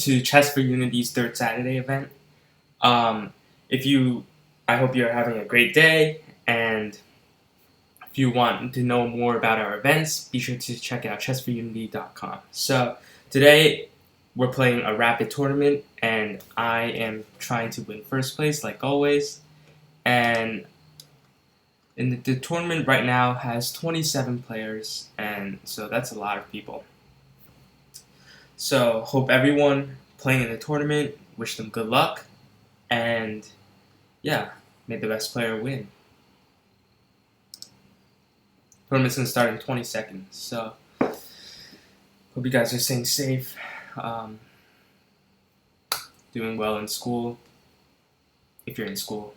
to Chess4Unity's third Saturday event. Um, if you, I hope you're having a great day, and if you want to know more about our events, be sure to check out chess4unity.com. So today we're playing a rapid tournament, and I am trying to win first place like always. And the tournament right now has 27 players, and so that's a lot of people. So hope everyone playing in the tournament, wish them good luck, and yeah, may the best player win. Tournament's gonna start in 20 seconds, so hope you guys are staying safe, doing well in school, if you're in school.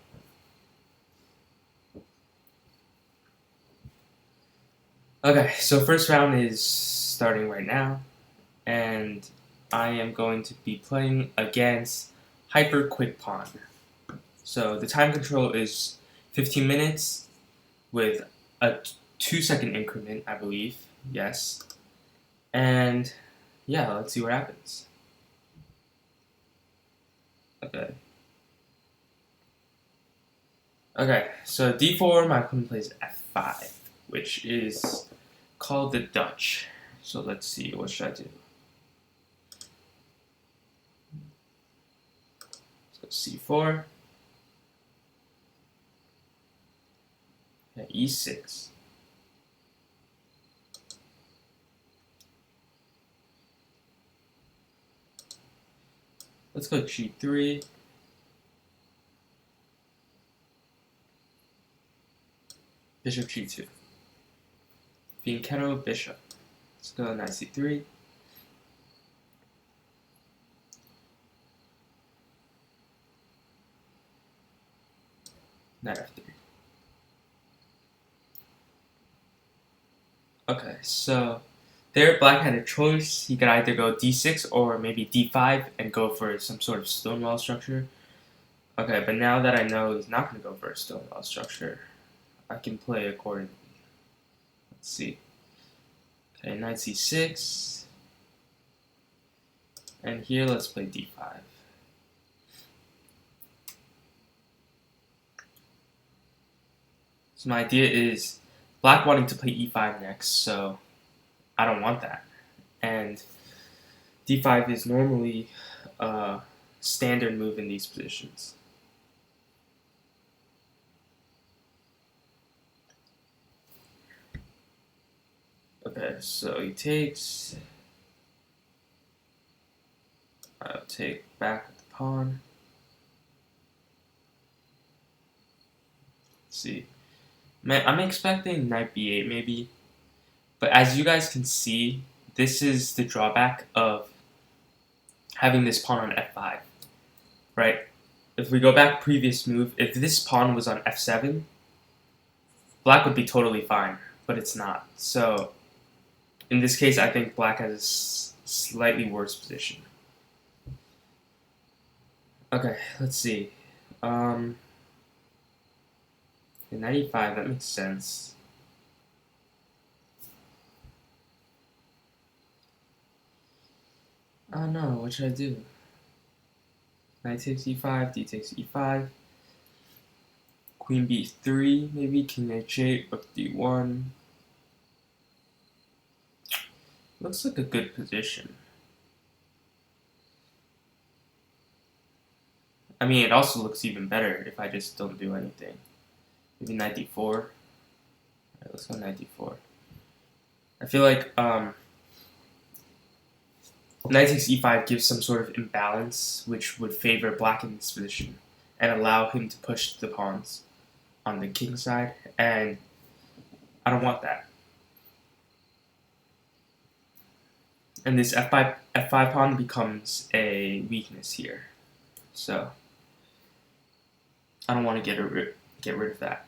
Okay, so first round is starting right now, and I am going to be playing against Hyper Quick Pawn. So the time control is 15 minutes with a 2-second increment, I believe. Yes. And yeah, let's see what happens. Okay. Okay, so d4, my opponent plays f5, which is called the Dutch. So let's see, what should I do? Let's go c4. e6. Let's go g3. Bishop g2. Fianchetto, bishop. Let's go knight c3. Knight f3. Okay, so there black had a choice. He could either go d6 or maybe d5 and go for some sort of stonewall structure. Okay, but now that I know he's not going to go for a stonewall structure, I can play accordingly. Let's see. Okay, knight c6. And here, let's play d5. So my idea is black wanting to play e5 next, so I don't want that. And d5 is normally a standard move in these positions. Okay, so he takes. I'll take back with the pawn. Let's see. I'm expecting knight b8 maybe. But as you guys can see, this is the drawback of having this pawn on f5, right? If we go back previous move, if this pawn was on f7, black would be totally fine, but it's not. So in this case, I think black has a slightly worse position. Okay, let's see. Knight e5, that makes sense. Oh no, what should I do? Knight takes e5, d takes e5. Queen b3, maybe king h8, rook d1. Looks like a good position. I mean, it also looks even better if I just don't do anything. Maybe knight d4. Alright, let's go knight d4. I feel like knight takes e5 gives some sort of imbalance, which would favor black in this position and allow him to push the pawns on the king side, and I don't want that. And this f5 pawn becomes a weakness here, so I don't want to get rid of that.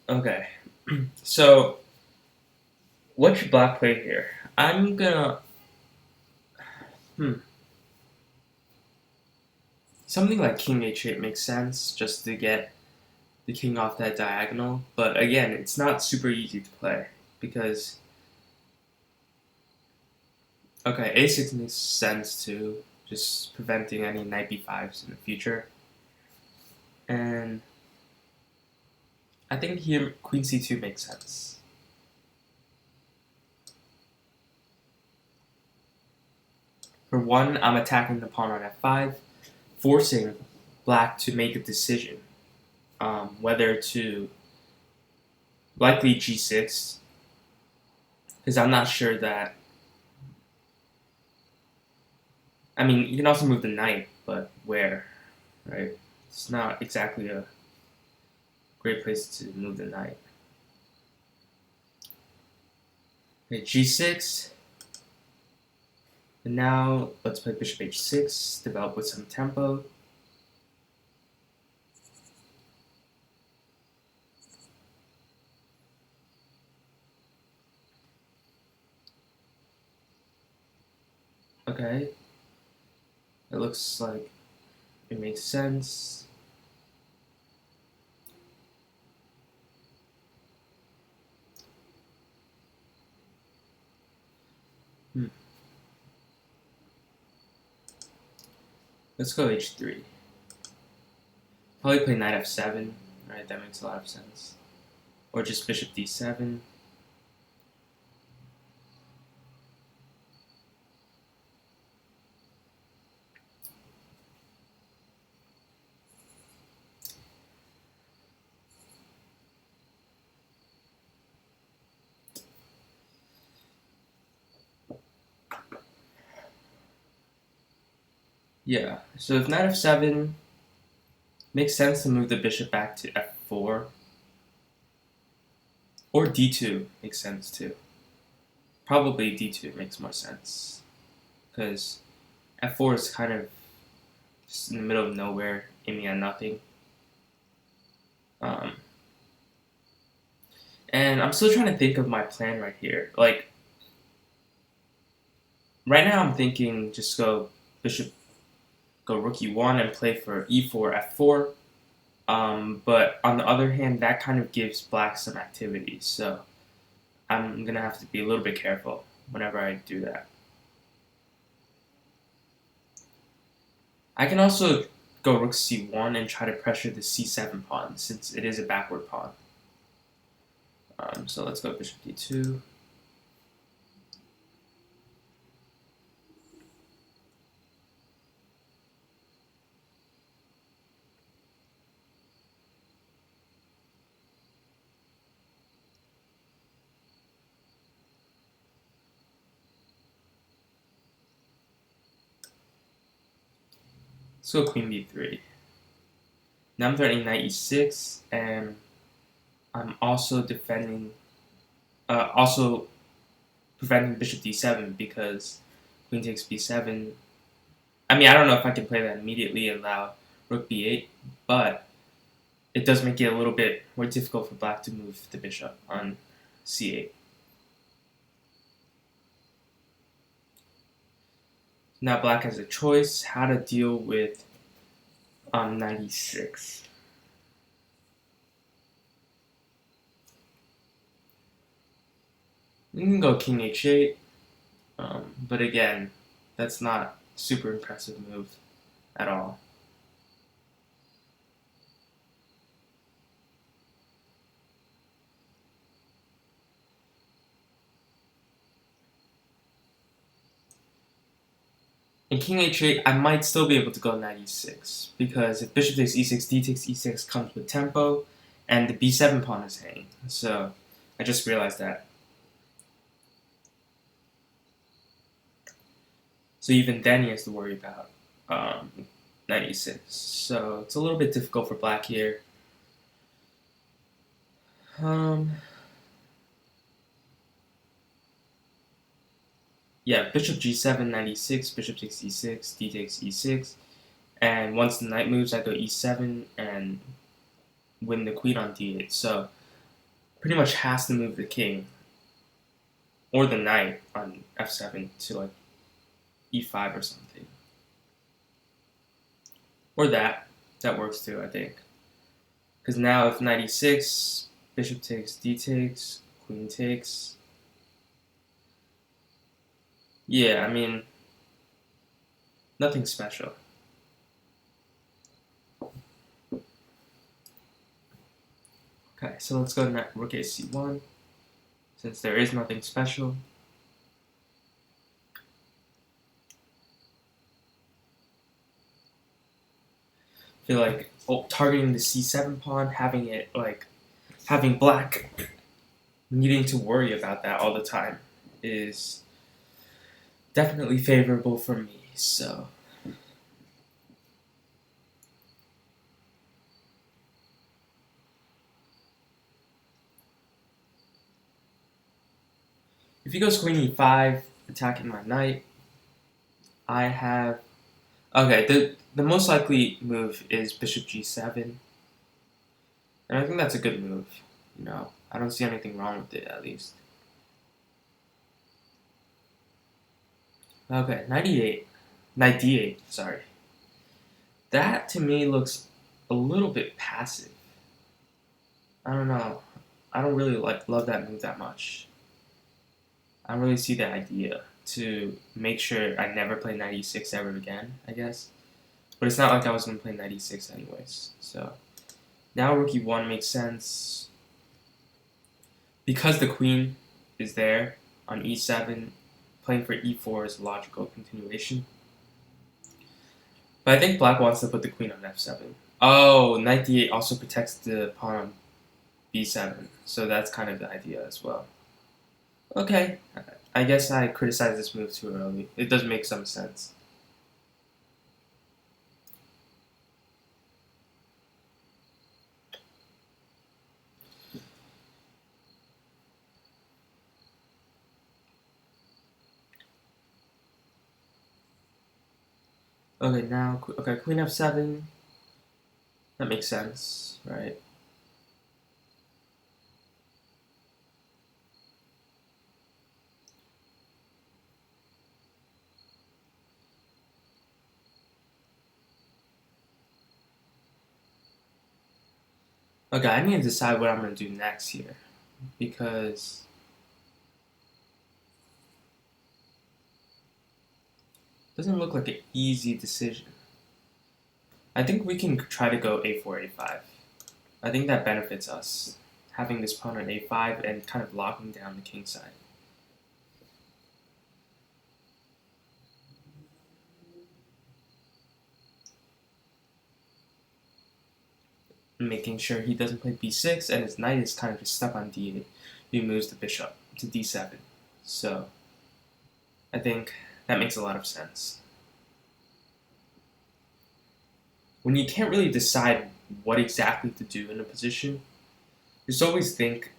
Okay, so what should black play here? I'm gonna something like king h8 makes sense just to get the king off that diagonal, but again, it's not super easy to play because okay, a6 makes sense too, just preventing any knight b5s in the future, and I think here queen c2 makes sense. For one, I'm attacking the pawn on f5, forcing black to make a decision, whether to likely g6, because I'm not sure that. I mean, you can also move the knight, but where, right? It's not exactly a great place to move the knight. Okay, g6. And now let's play bishop h6, develop with some tempo. Okay. It looks like it makes sense. Let's go h3. Probably play knight f7, right? That makes a lot of sense. Or just bishop d7. Yeah, so if knight f7 makes sense to move the bishop back to f4, or d2 makes sense too. Probably d2 makes more sense, because f4 is kind of just in the middle of nowhere, aiming at nothing. And I'm still trying to think of my plan right here. Like, right now I'm thinking just go bishop, go rook e1 and play for e4, f4. But on the other hand, that kind of gives black some activity. So I'm going to have to be a little bit careful whenever I do that. I can also go rook c1 and try to pressure the c7 pawn since it is a backward pawn. So let's go bishop d2. Let's go queen b3. Now I'm threatening knight e6, and I'm also defending, also preventing bishop d7 because queen takes b7. I mean, I don't know if I can play that immediately and allow rook b8, but it does make it a little bit more difficult for black to move the bishop on c8. Now black has a choice how to deal with knight e6. We can go king h8, but again, that's not a super impressive move at all. In king h8, I might still be able to go knight e6, because if bishop takes e6, d takes e6 comes with tempo, and the b7 pawn is hanging. So I just realized that. So even then he has to worry about knight e6. So it's a little bit difficult for black here. Yeah, bishop g7, knight e6, bishop takes e6, d takes e6, and once the knight moves, I go e7 and win the queen on d8. So pretty much has to move the king or the knight on f7 to like e5 or something. Or that works too, I think. Because now if knight e6, bishop takes, d takes, queen takes. Yeah, I mean, nothing special. Okay, so let's go to rook a1, since there is nothing special. I feel like targeting the c7 pawn, having black needing to worry about that all the time is definitely favorable for me. So if he goes queen e5, attacking my knight, I have the most likely move is bishop g7, and I think that's a good move. You know, I don't see anything wrong with it, at least. Okay, knight d8, sorry. That to me looks a little bit passive. I don't know. I don't really love that move that much. I don't really see the idea to make sure I never play knight e6 ever again, I guess. But it's not like I was going to play knight e6 anyways. So now rook e1 makes sense. Because the queen is there on e7, playing for e4 is a logical continuation. But I think black wants to put the queen on f7. Oh, knight d8 also protects the pawn on b7. So that's kind of the idea as well. Okay, I guess I criticized this move too early. It does make some sense. Okay, now, queen f7. That makes sense, right? Okay, I need to decide what I'm going to do next here, because it doesn't look like an easy decision. I think we can try to go a4, a5. I think that benefits us, having this pawn on a5 and kind of locking down the king side. Making sure he doesn't play b6, and his knight is kind of just stuck on d8. He moves the bishop to d7. So I think that makes a lot of sense. When you can't really decide what exactly to do in a position, just always think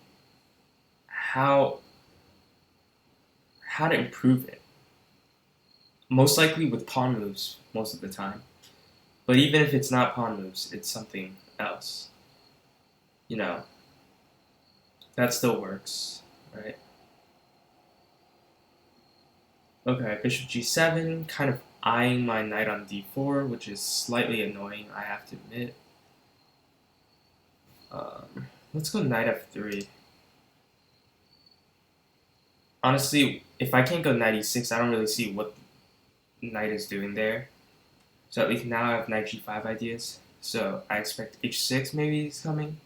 how to improve it. Most likely with pawn moves most of the time. But even if it's not pawn moves, it's something else. You know, that still works, right? Okay, bishop g7, kind of eyeing my knight on d4, which is slightly annoying, I have to admit. Let's go knight f3. Honestly, if I can't go knight e6, I don't really see what knight is doing there. So at least now I have knight g5 ideas. So I expect h6 maybe is coming.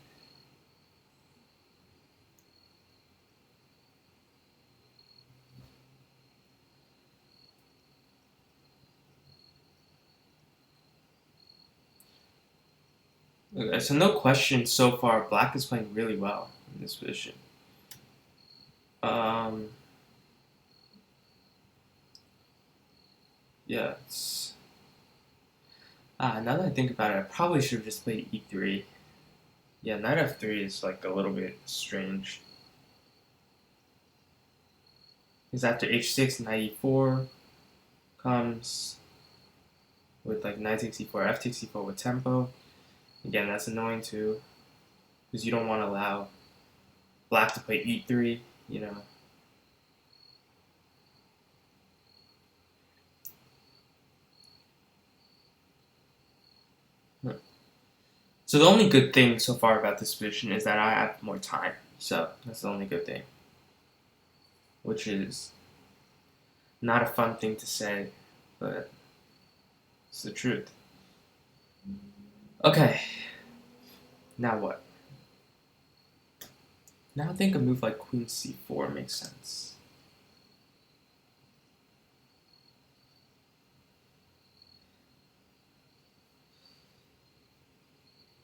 Okay, so no question so far, black is playing really well in this position. Yeah, now that I think about it, I probably should have just played e3. Yeah, knight f3 is like a little bit strange. Because after h6, knight e4 comes with like knight takes e4, f takes e4 with tempo. Again, that's annoying too, because you don't want to allow black to play e3, So the only good thing so far about this position is that I have more time. So that's the only good thing, which is not a fun thing to say, but it's the truth. Okay, now what? Now I think a move like queen c4 makes sense.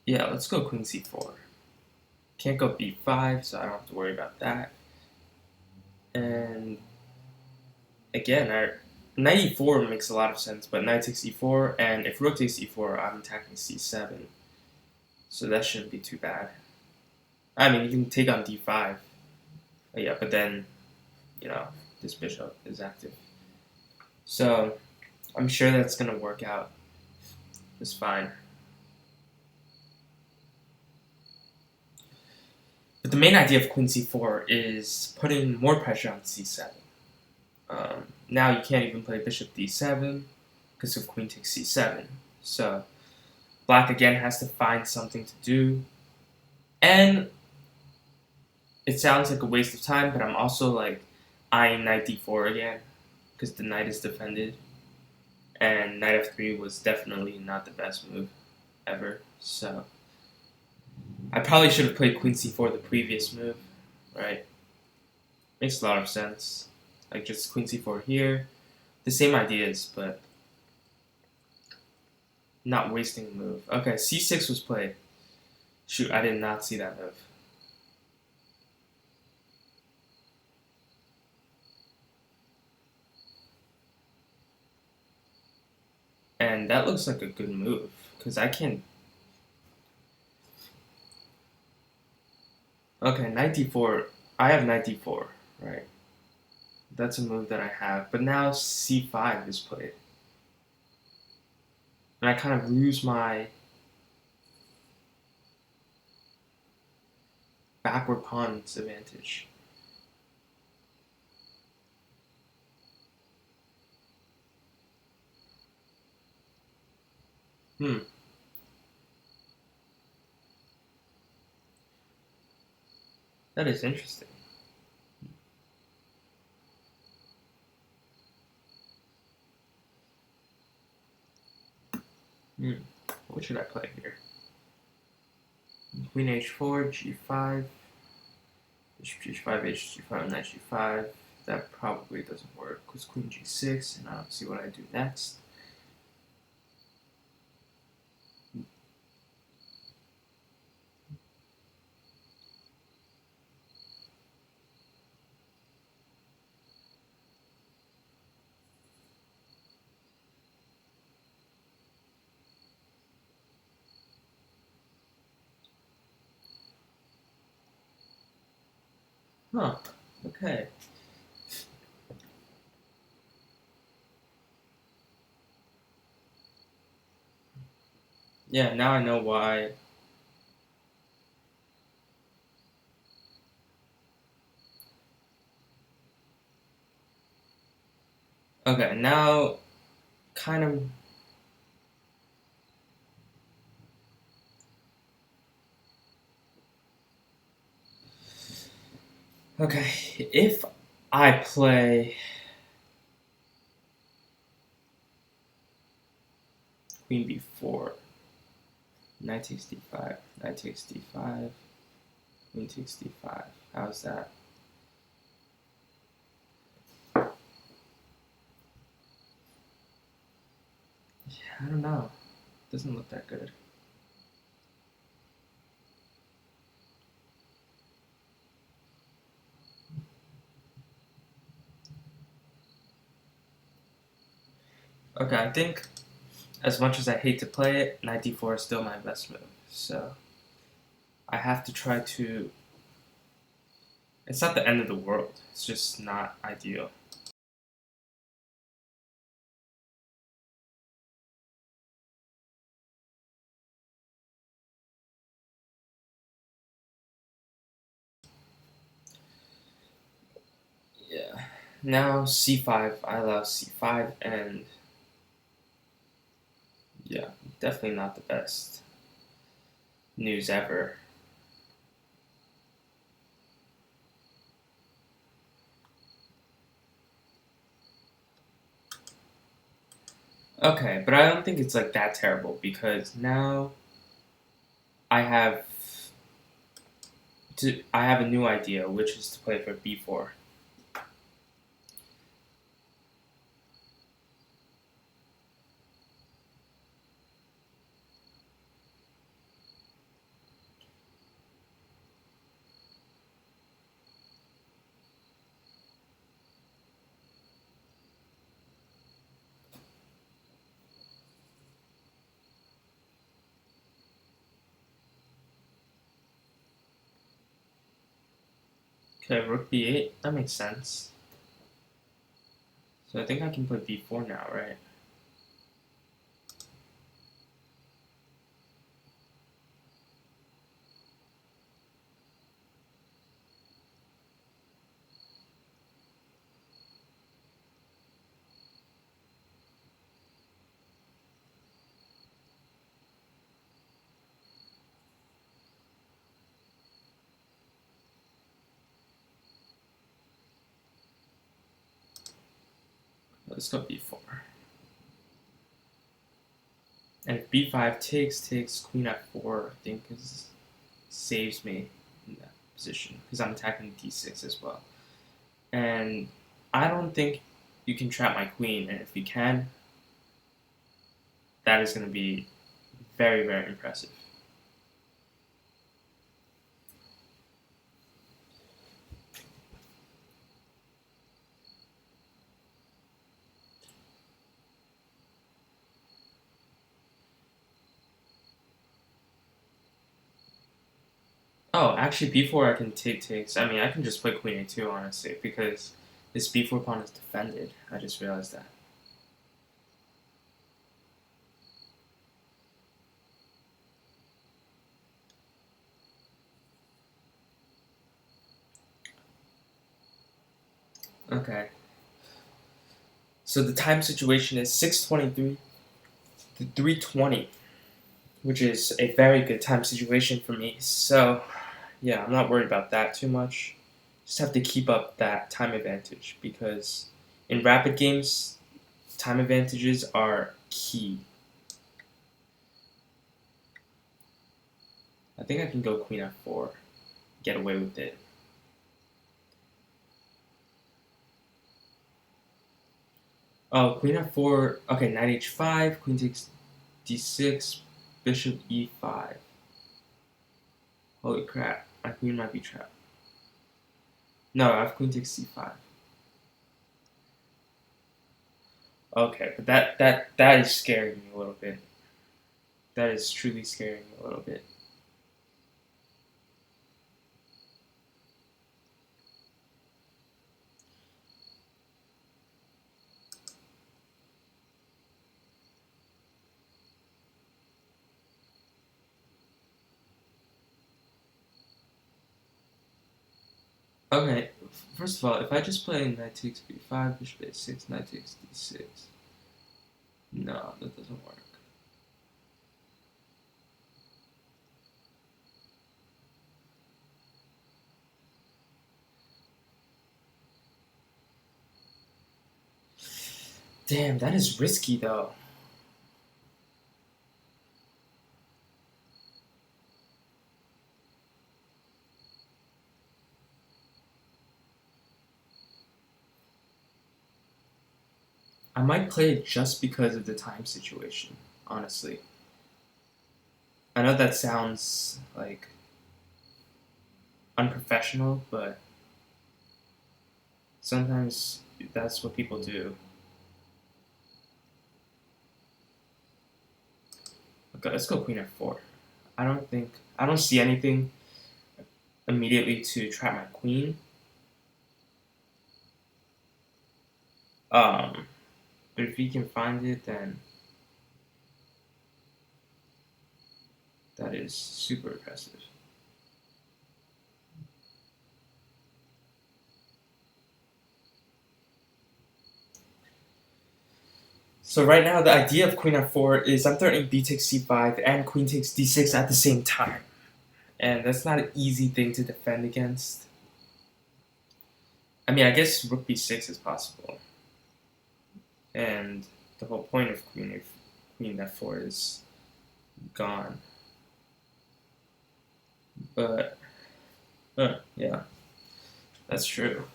Yeah, let's go queen c4. Can't go b5, so I don't have to worry about that. And again, knight e4 makes a lot of sense, but knight takes e4, and if rook takes e4, I'm attacking c7. So that shouldn't be too bad. I mean, you can take on d5. Yeah, but then, this bishop is active. So I'm sure that's going to work out just fine. But the main idea of queen c4 is putting more pressure on c7. Now you can't even play bishop d7 because of queen takes c7. So black again has to find something to do. And it sounds like a waste of time, but I'm also like eyeing knight d4 again because the knight is defended. And knight f3 was definitely not the best move ever. So I probably should have played queen c4 the previous move, right? Makes a lot of sense. Like just queen c4 here. The same ideas, but not wasting a move. Okay, c6 was played. Shoot, I did not see that move. And that looks like a good move, because I can't... Okay, knight d4. I have knight d4, right? That's a move that I have. But now c5 is played. And I kind of lose my backward pawn's advantage. That is interesting. What should I play here? Queen h4, g5, bishop g5, h5, knight g5. That probably doesn't work because queen g6, and I don't see what I do next. Huh, okay. Yeah, now I know why. Okay, now kind of... Okay, if I play queen b4, knight takes d5, knight takes d5, queen takes d5. How's that? I don't know. Doesn't look that good. Okay, I think as much as I hate to play it, knight d4 is still my best move. So I have to try to... It's not the end of the world. It's just not ideal. now c5. I allow c5, and yeah, definitely not the best news ever. Okay, but I don't think it's like that terrible because now I have I have a new idea, which is to play for b4. Okay, rook b8. That makes sense. So I think I can play b4 now, right? Let's go b4. And if b5 takes queen f4, I think saves me in that position because I'm attacking d6 as well. And I don't think you can trap my queen, and if you can, that is going to be very, very impressive. Oh, actually, b4 I can takes. I mean, I can just play queen a2, honestly, because this b4 pawn is defended. I just realized that. Okay. So the time situation is 6:23 to 3:20, which is a very good time situation for me. So, yeah, I'm not worried about that too much. Just have to keep up that time advantage because in rapid games, time advantages are key. I think I can go queen f4, get away with it. Oh, queen f4. Okay, knight h5, queen takes d6, bishop e5. Holy crap, my queen might be trapped. No, I have queen takes c5. Okay, but that is scaring me a little bit. That is truly scaring me a little bit. Okay, first of all, if I just play knight takes b5, bishop a6, knight takes d6, no, that doesn't work. Damn, that is risky though. I might play it just because of the time situation, honestly. I know that sounds like unprofessional, but sometimes that's what people do. Okay, let's go queen f4. I don't see anything immediately to trap my queen. Um, but if he can find it, then that is super impressive. So right now the idea of queen f4 is I'm threatening b takes c5 and queen takes d6 at the same time. And that's not an easy thing to defend against. I mean, I guess rook b6 is possible. And the whole point of queen f4 is gone. But, yeah, that's true.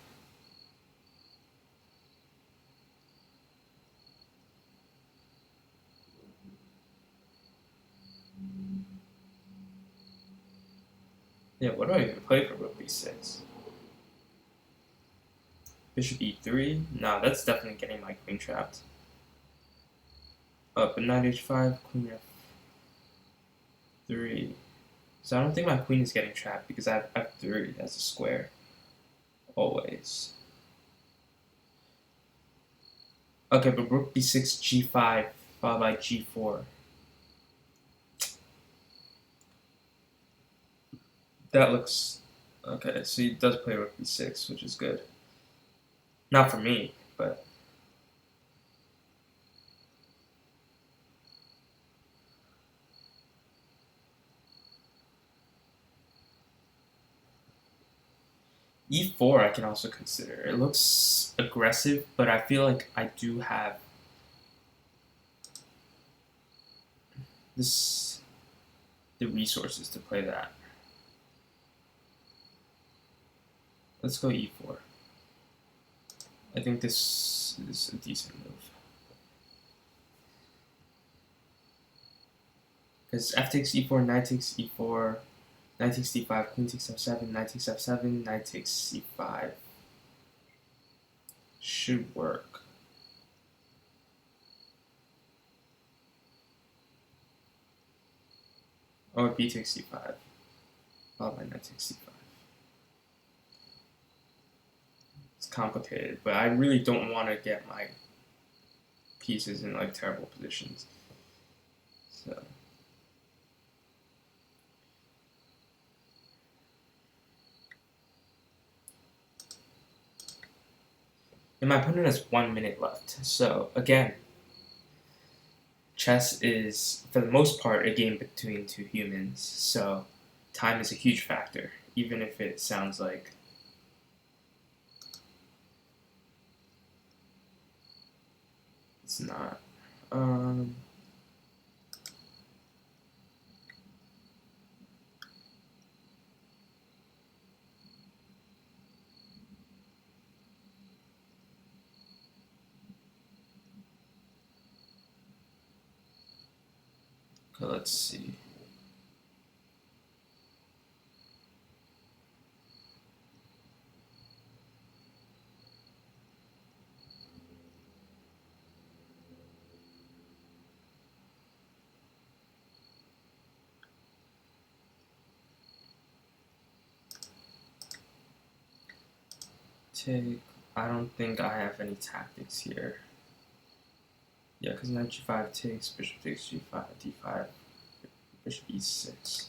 Yeah, what do I even play for rook b6? Bishop e3? No, that's definitely getting my queen trapped. But knight h5, queen f3. So I don't think my queen is getting trapped because I have f3 as a square. Always. Okay, but rook b6, g5, followed by g4. That looks... Okay, so he does play rook b6, which is good. Not for me, but... e4 I can also consider. It looks aggressive, but I feel like I do have the resources to play that. Let's go e4. I think this is a decent move. Because f takes e4, knight takes e4, knight takes d5, queen takes f7, knight takes f7, knight takes c5. Should work. Or b takes c5, followed by knight takes c5. It's complicated, but I really don't want to get my pieces in like terrible positions. So... And my opponent has 1 minute left. So again, chess is, for the most part, a game between two humans. So time is a huge factor, even if it sounds like it's not. Okay, let's see. Take. I don't think I have any tactics here. Yeah, because knight g5 takes, bishop takes g5, d5, bishop e6.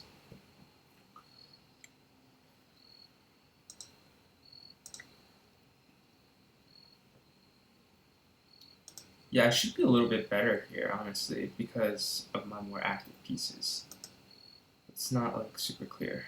Yeah, I should be a little bit better here, honestly, because of my more active pieces. It's not like super clear.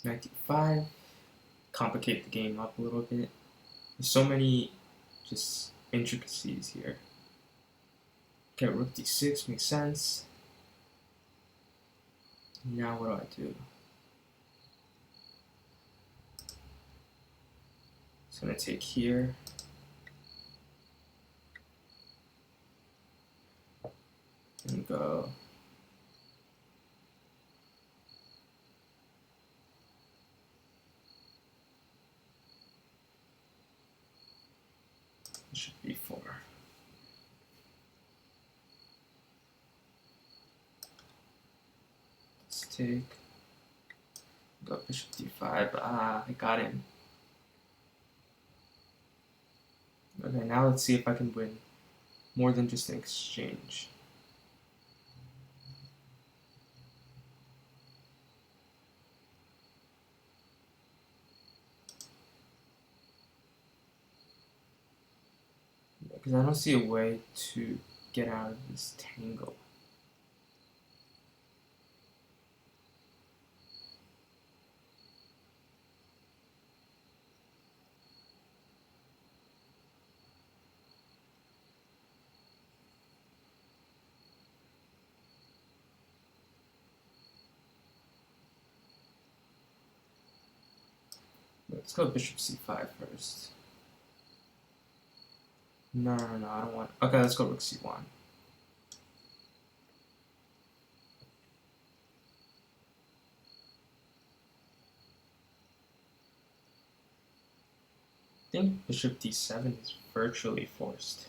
Knight d5, complicate the game up a little bit. There's so many just intricacies here. Okay, rook d6 makes sense. Now what do I do? So I'm gonna take here. and go. It should be 4. Let's take. Go bishop d5. Ah, I got him. Okay, now let's see if I can win more than just an exchange. Because I don't see a way to get out of this tangle. Let's go bishop c5 first. No, I don't want. Okay, let's go rook c1. I think bishop d7 is virtually forced.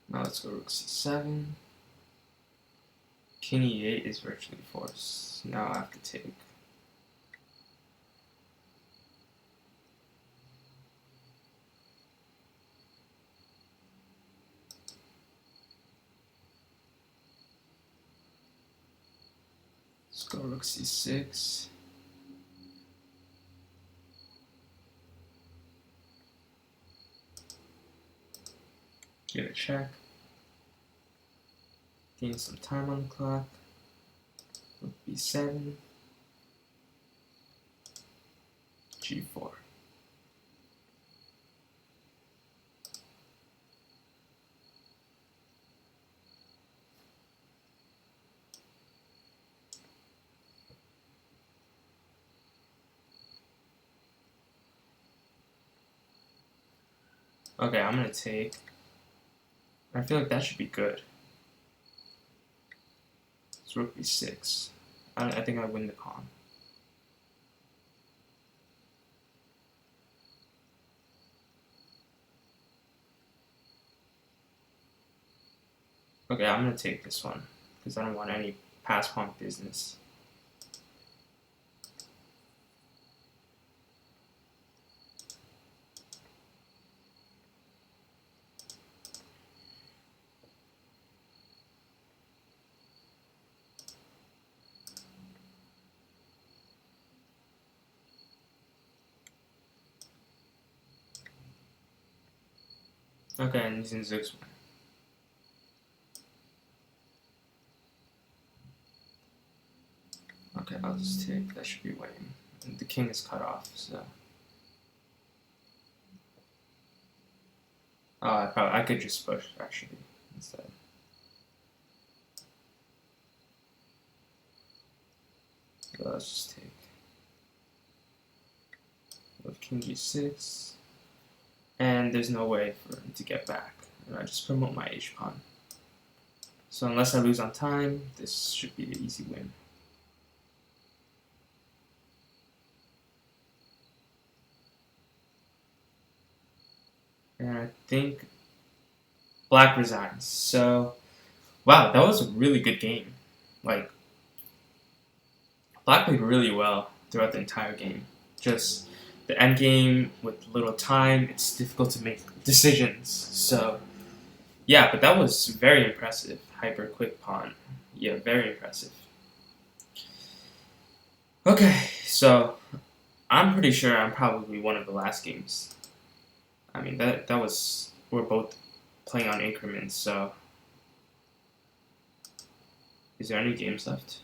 Now let's go rook c7. King e8 is virtually forced. Now I have to take. Let's go rook c6. Get a check. Gain some time on the clock. Rook b7. g4. Okay, I'm gonna take. I feel like that should be good. It's rook b6. I think I win the pawn. Okay, I'm gonna take this one because I don't want any pass pawn business. Okay, and using Zook's one. Okay, I'll just take. That should be winning. And the king is cut off, so. Oh, I could just push actually instead. So let's just take. With king g6, and there's no way for him to get back. And I just promote my h pawn. So unless I lose on time, this should be an easy win. And I think black resigns. So, wow, that was a really good game. Like, black played really well throughout the entire game. Just the end game with little time, it's difficult to make decisions. So, yeah, but that was very impressive. Hyper quick pawn. Yeah, very impressive. Okay, so I'm pretty sure I'm probably one of the last games. I mean, that was, we're both playing on increments, so. Is there any games left?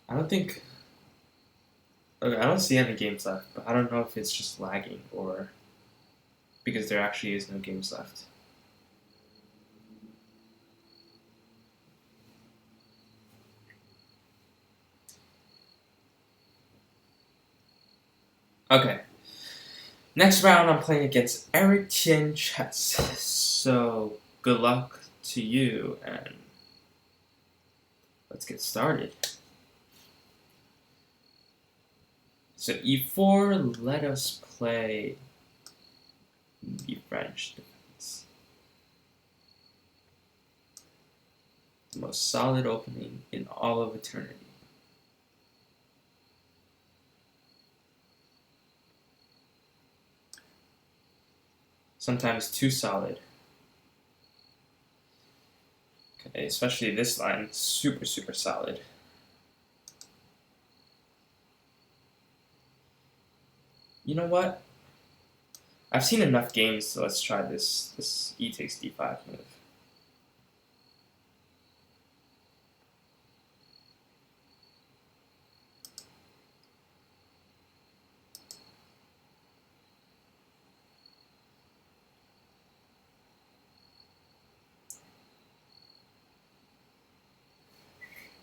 I don't think. Okay, I don't see any games left, but I don't know if it's just lagging or because there actually is no games left. Okay. Next round, I'm playing against Eric Chin Chess. So good luck to you, and let's get started. So e4, let us play the French defense. The most solid opening in all of eternity. Sometimes too solid. Okay, especially this line, super, super solid. You know what? I've seen enough games, so let's try this e takes d5 move.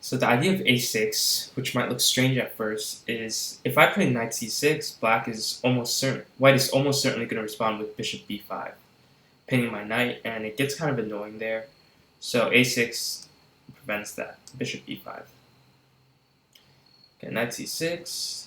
So the idea of a6, which might look strange at first, is if I play knight c6, white is almost certainly going to respond with bishop b5, pinning my knight, and it gets kind of annoying there. So a6 prevents that. Bishop b5. Okay, knight c6.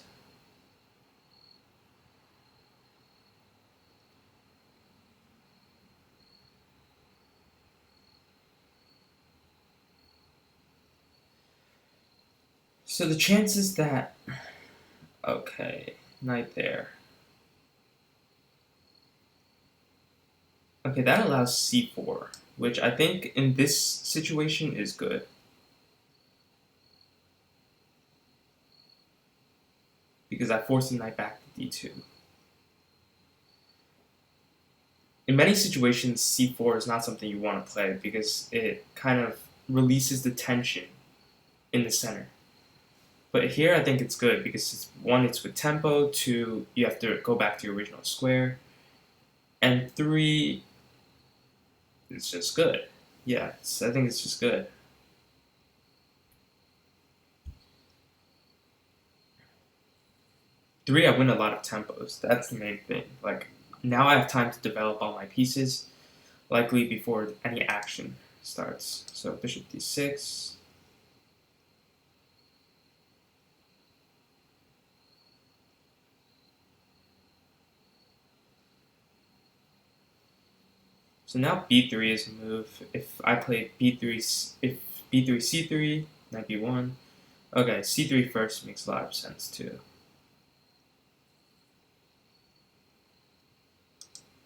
So the chances that, okay, knight there. Okay, that allows c4, which I think in this situation is good. Because I force the knight back to d2. In many situations, c4 is not something you want to play because it kind of releases the tension in the center. But here I think it's good because one, it's with tempo, two, you have to go back to your original square, and three, it's just good. Yeah, I think it's just good. Three, I win a lot of tempos. That's the main thing. Like, now I have time to develop all my pieces, likely before any action starts. So bishop d6. So now b3 is a move. If I play b3, if b3 c3, knight b1. Okay, c3 first makes a lot of sense too.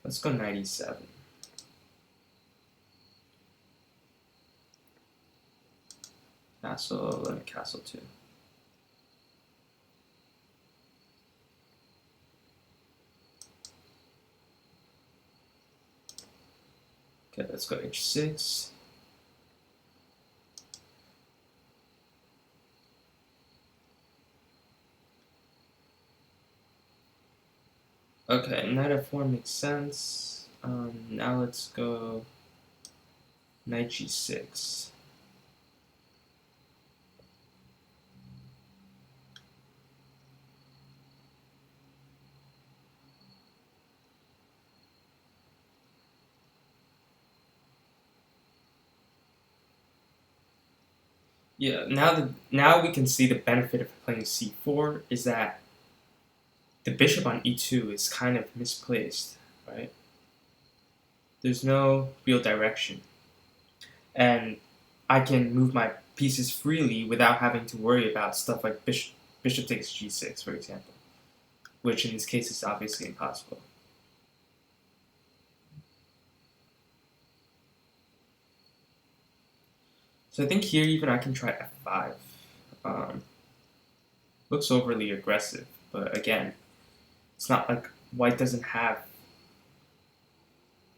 Let's go knight e7. Castle, let me castle too. Okay, let's go h6. Okay, knight f4 makes sense. Now let's go knight g6. Yeah, now we can see the benefit of playing c4 is that the bishop on e2 is kind of misplaced, right? There's no real direction. And I can move my pieces freely without having to worry about stuff like bishop takes g6, for example, which in this case is obviously impossible. So I think here even I can try f5. Looks overly aggressive, but again, it's not like white doesn't have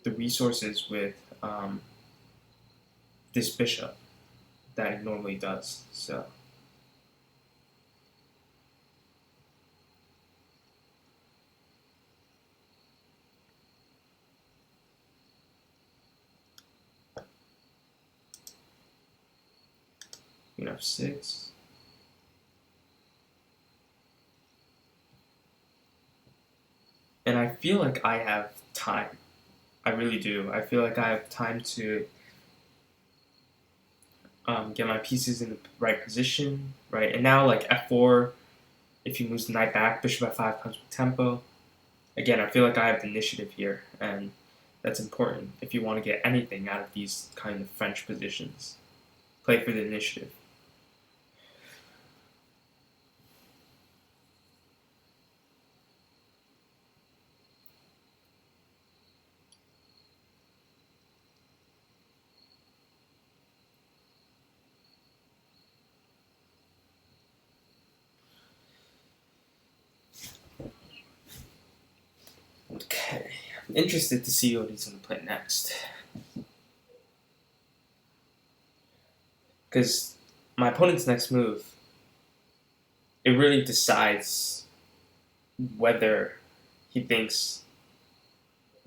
the resources with this bishop that it normally does. So f6. feel like I have time. I really do. I feel like I have time to get my pieces in the right position, right? And now, like f4, if he moves the knight back, bishop f5 comes with tempo. Again, I feel like I have the initiative here, and that's important if you want to get anything out of these kind of French positions. Play for the initiative. Okay, I'm interested to see what he's going to play next. Because my opponent's next move, it really decides whether he thinks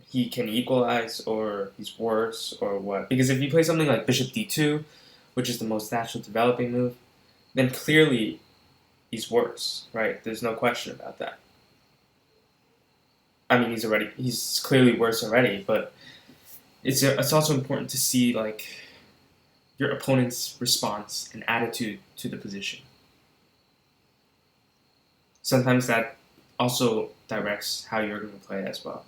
he can equalize or he's worse or what. Because if you play something like bishop d2, which is the most natural developing move, then clearly he's worse, right? There's no question about that. I mean, he's clearly worse already, but it's also important to see like your opponent's response and attitude to the position. Sometimes that also directs how you're going to play as well.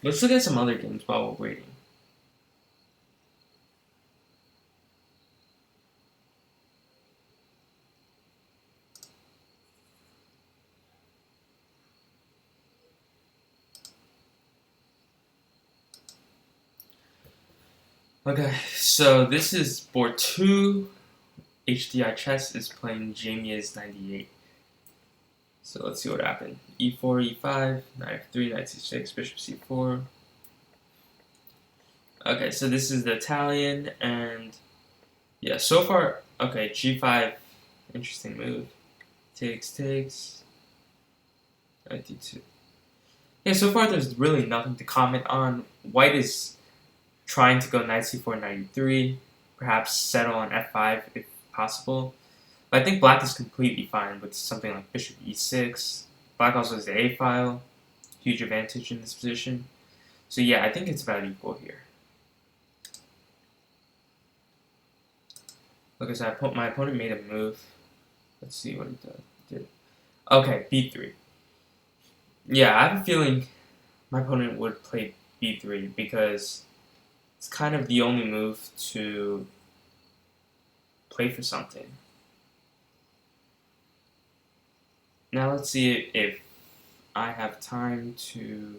Let's look at some other games while we're waiting. Okay, so this is board 2. HDI Chess is playing Jamie's 98. So let's see what happened. e4, e5, knight f3, knight c6, bishop c4. Okay, so this is the Italian, and yeah, so far, okay, g5, interesting move. Takes, knight d2. Yeah, so far there's really nothing to comment on. White is trying to go knight c4, knight e3, perhaps settle on f5 if possible. But I think black is completely fine with something like bishop e6. Black also has the a file, huge advantage in this position. So yeah, I think it's about equal here. Okay, so my opponent made a move. Let's see what he did. Okay, b3. Yeah, I have a feeling my opponent would play b3 because it's kind of the only move to play for something. Now let's see if I have time to...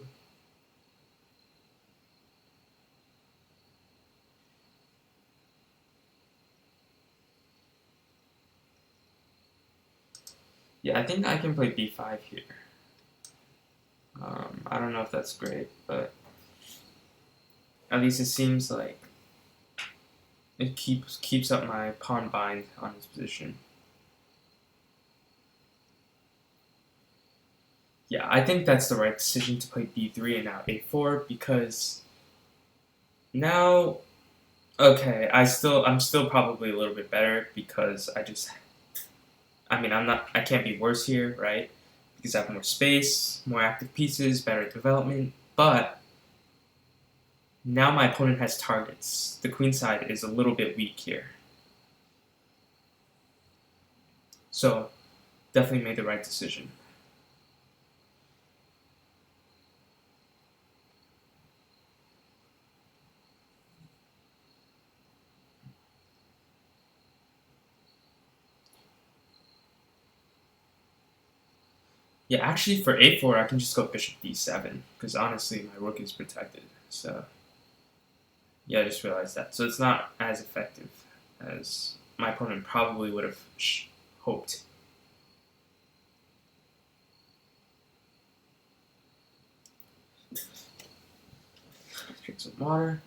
Yeah, I think I can play b5 here. I don't know if that's great, but at least it seems like it keeps up my pawn bind on this position. Yeah, I think that's the right decision to play b3 and now a4 because now, okay, I'm still probably a little bit better because I can't be worse here, right? Because I have more space, more active pieces, better development, but now my opponent has targets. The queen side is a little bit weak here. So, definitely made the right decision. Yeah, actually for a4 I can just go bishop d7 because honestly my rook is protected. So yeah, I just realized that. So it's not as effective as my opponent probably would have hoped. Drink some water.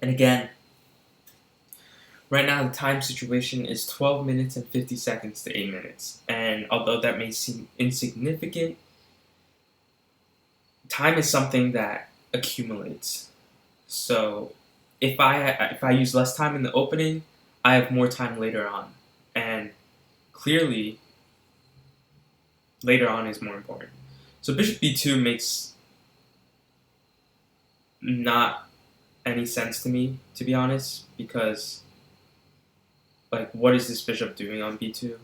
And again, Right now, the time situation is 12 minutes and 50 seconds to 8 minutes. And although that may seem insignificant, time is something that accumulates. So if I use less time in the opening, I have more time later on. And clearly, later on is more important. So bishop b2 makes not any sense to me, to be honest, because like what is this bishop doing on b2?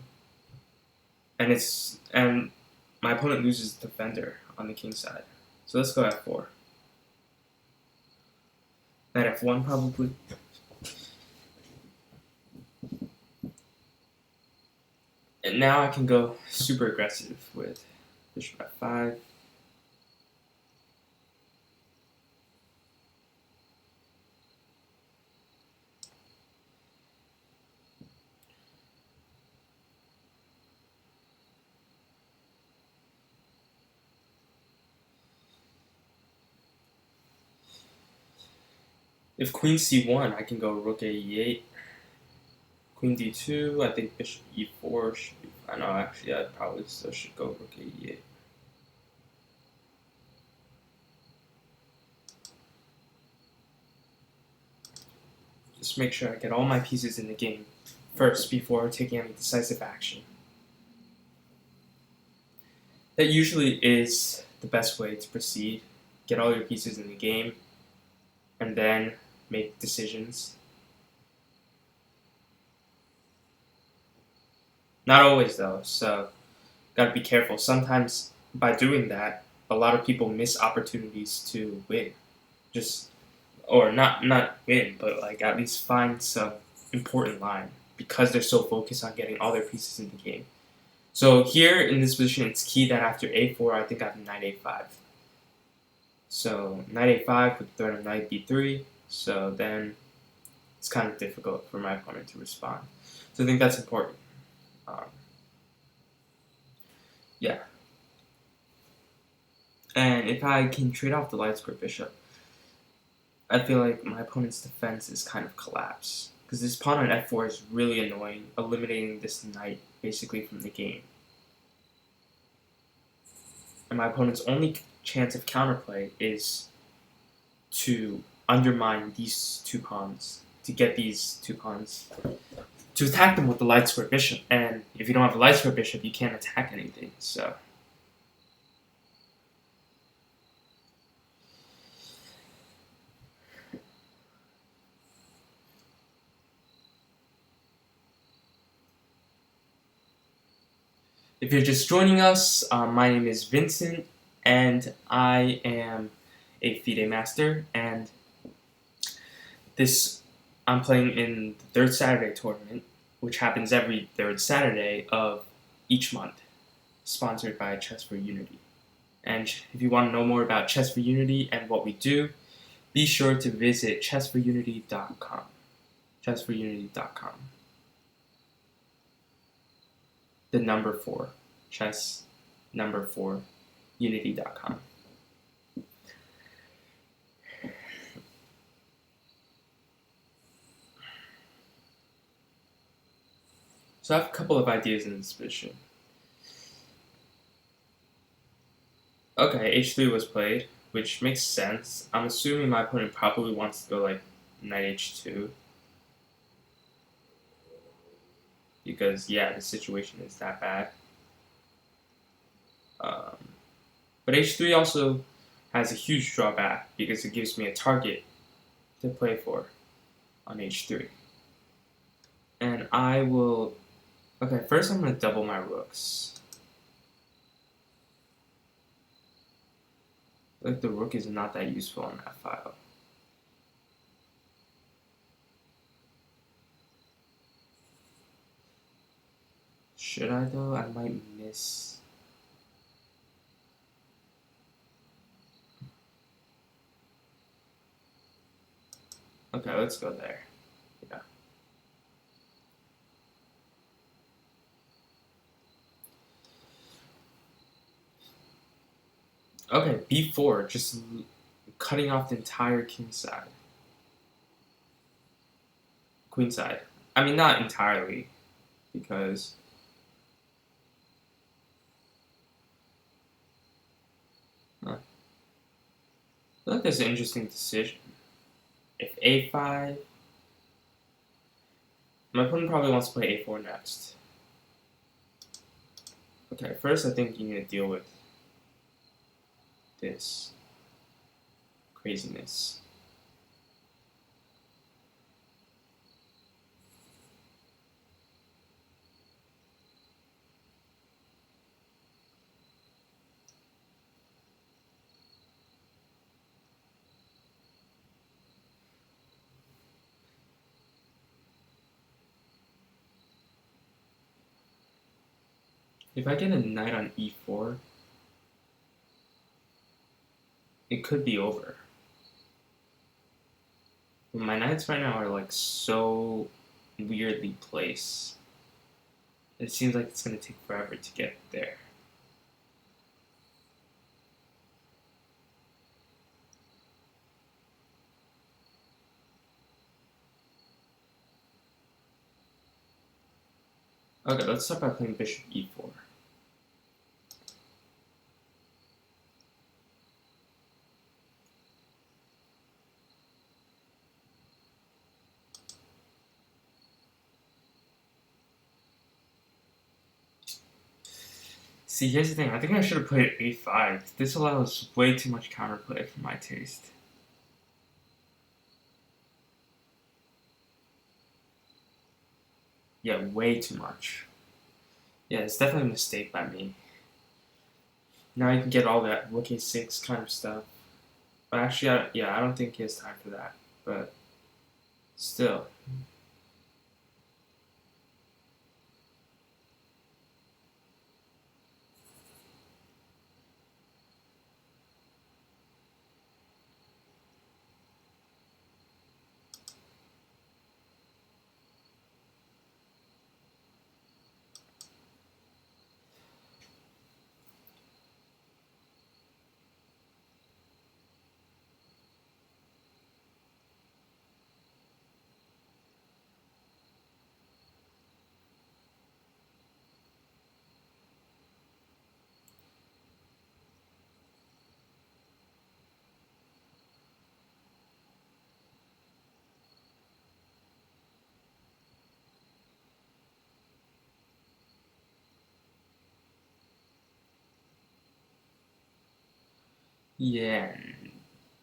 And my opponent loses the defender on the king side. So let's go f4. Knight f1 probably. And now I can go super aggressive with bishop f5. If queen c1, I can go rook a e8. Queen d2, I think bishop e4 should be fine. No, actually, I probably still should go rook a e8. Just make sure I get all my pieces in the game first before taking any decisive action. That usually is the best way to proceed. Get all your pieces in the game and then make decisions. Not always though, so gotta be careful. Sometimes by doing that, a lot of people miss opportunities to win. Or not win, but like at least find some important line because they're so focused on getting all their pieces in the game. So here in this position, it's key that after a4, I think I have knight a5. So knight a5 with threat of knight b3. So then it's kind of difficult for my opponent to respond. So I think that's important. Yeah. And if I can trade off the light square bishop, I feel like my opponent's defense is kind of collapsed. Because this pawn on f4 is really annoying, eliminating this knight basically from the game. And my opponent's only chance of counterplay is to undermine these two pawns, to get these two pawns, to attack them with the light square bishop. And if you don't have a light square bishop, you can't attack anything, so... If you're just joining us, my name is Vincent, and I am a FIDE master, and I'm playing in the third Saturday tournament, which happens every third Saturday of each month, sponsored by Chess4Unity. And if you want to know more about Chess4Unity and what we do, be sure to visit chess4unity.com. Chess4unity.com. The number 4, chess number 4, unity.com. So I have a couple of ideas in this position. Okay, h3 was played, which makes sense. I'm assuming my opponent probably wants to go like knight h2. Because, yeah, the situation is that bad. But h3 also has a huge drawback because it gives me a target to play for on h3. And I will... Okay, first I'm going to double my rooks. Like the rook is not that useful on that file. Should I though? I might miss. Okay, let's go there. Yeah. Okay, b4, just cutting off the entire king side. Queen side. I mean, not entirely, because I feel like there's an interesting decision. If a5, my opponent probably wants to play a4 next. Okay, first I think you need to deal with this craziness. If I get a knight on e4, it could be over. But my knights right now are like so weirdly placed. It seems like it's going to take forever to get there. Okay, let's start by playing bishop e4. See, here's the thing. I think I should have played a5. This allows way too much counterplay for my taste. Yeah, way too much. Yeah, it's definitely a mistake by me. Now you can get all that rook a6 kind of stuff. But actually, I don't think he has time for that. But still. Yeah,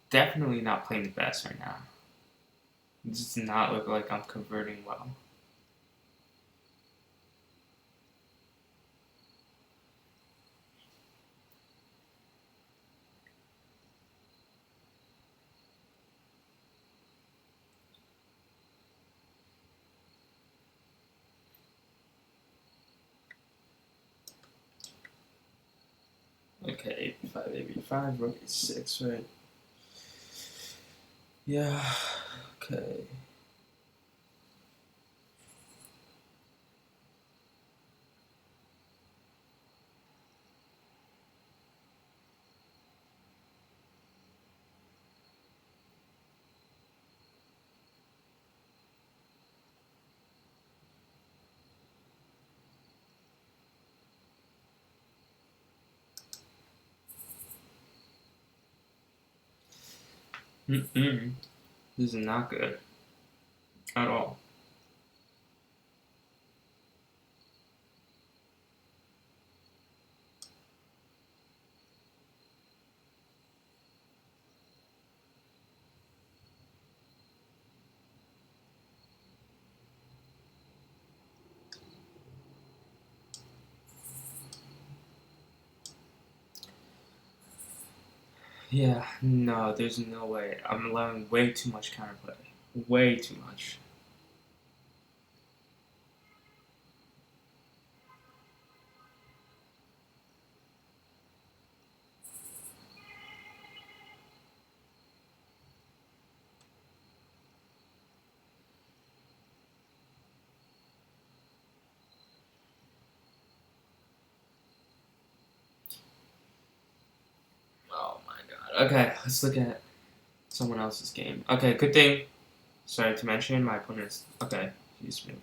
definitely not playing the best right now. It does not look like I'm converting well. Okay, a5, ab5, rook a6, right? Yeah, okay. Mm-mm. This is not good at all. Yeah, no, there's no way. I'm allowing way too much counterplay. Way too much. Oh my god. Okay, let's look at someone else's game. Okay, good thing. Sorry to mention, my opponent's. Okay. Excuse me.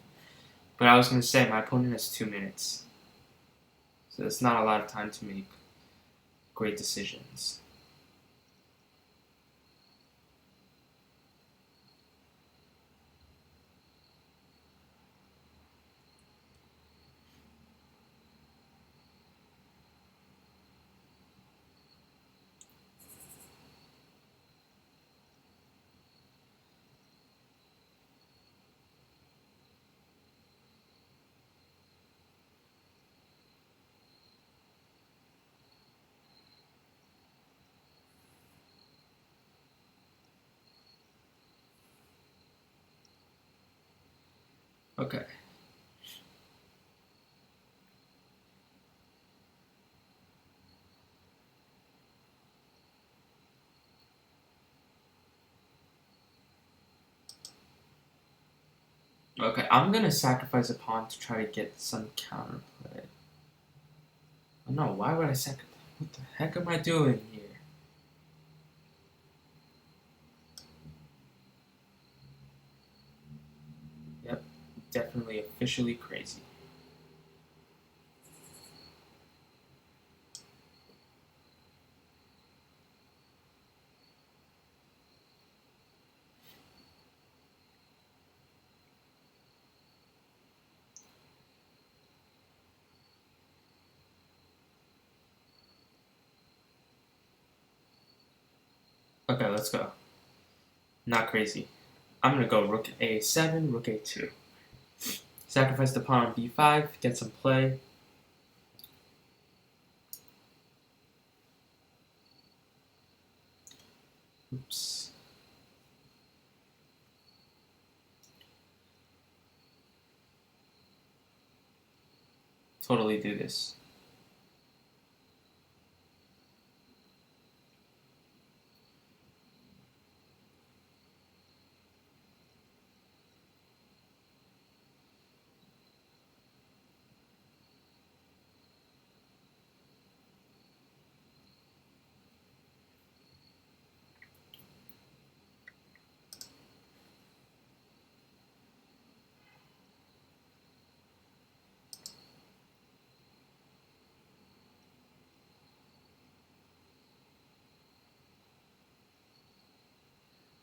But I was going to say, my opponent has 2 minutes. So it's not a lot of time to make great decisions. Okay. Okay, I'm gonna sacrifice a pawn to try to get some counterplay. Oh no, why would I sacrifice? What the heck am I doing here? Yep, definitely officially crazy. Okay, let's go. Not crazy. I'm gonna go rook a7, rook a2. Sacrifice the pawn on b5, get some play. Oops. Totally do this.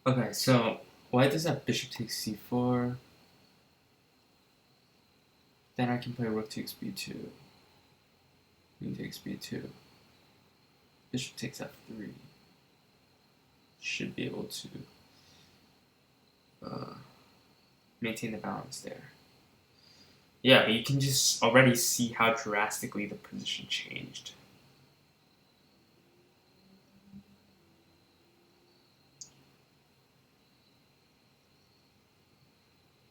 Okay, so white does have bishop takes c4. Then I can play rook takes b2. Queen takes b2. Bishop takes f3. Should be able to maintain the balance there. Yeah, but you can just already see how drastically the position changed.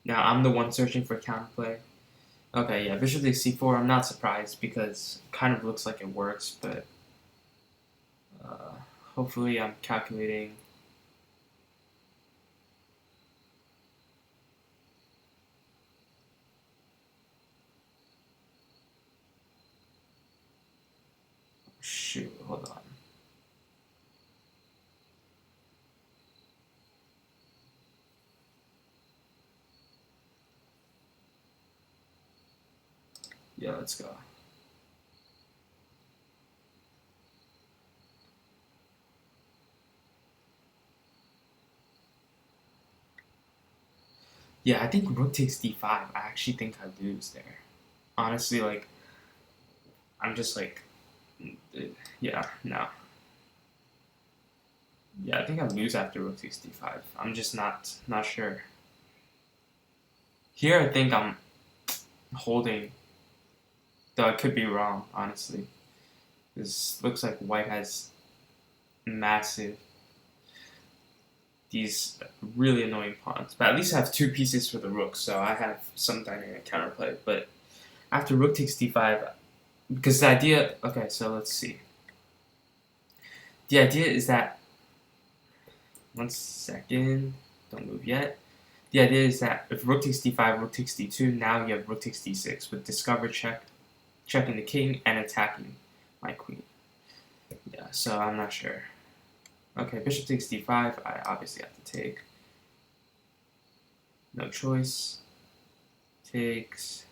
Now I'm the one searching for counterplay. Okay, yeah, bishop takes c4. I'm not surprised because it kind of looks like it works, but hopefully I'm calculating. Shoot, hold on. Yeah, let's go. Yeah, I think rook takes d5. I actually think I lose there. Honestly, like, I'm just like, yeah, no. Yeah, I think I lose after rook takes d5. I'm just not sure. Here, I think I'm holding, though I could be wrong, honestly. This looks like white has massive, these really annoying pawns. But at least I have 2 pieces for the rook, so I have some dynamic counterplay. But after rook takes d5, because the idea, okay, so let's see. The idea is that, 1 second, don't move yet. The idea is that if rook takes d5, rook takes d2, now you have rook takes d6 with discover check, checking the king, and attacking my queen. Yeah, so I'm not sure. Okay, bishop takes d5, I obviously have to take. No choice. takes.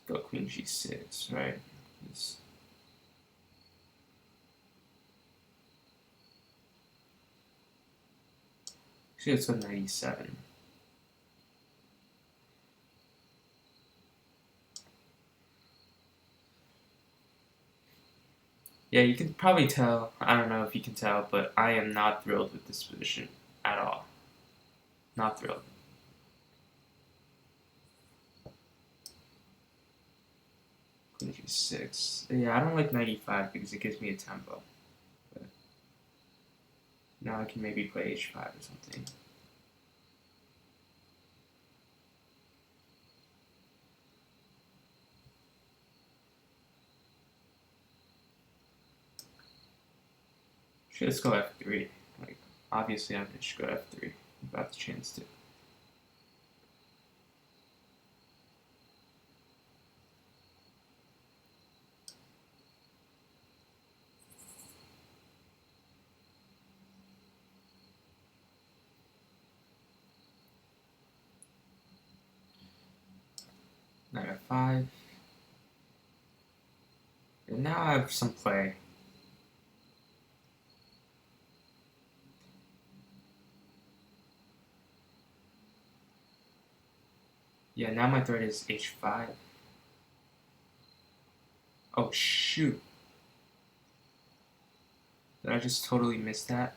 Let's go queen g6, right? Actually, let's go knight e7. Yeah, you can probably tell, I don't know if you can tell, but I am not thrilled with this position at all. Not thrilled. Queen g6. Yeah, I don't like knight e5 because it gives me a tempo. But now I can maybe play h5 or something. Let's go f3. Like, obviously, I should go f3 without the chance to. Knight f5. And now I have some play. Yeah, now my threat is h5. Oh, shoot. Did I just totally miss that?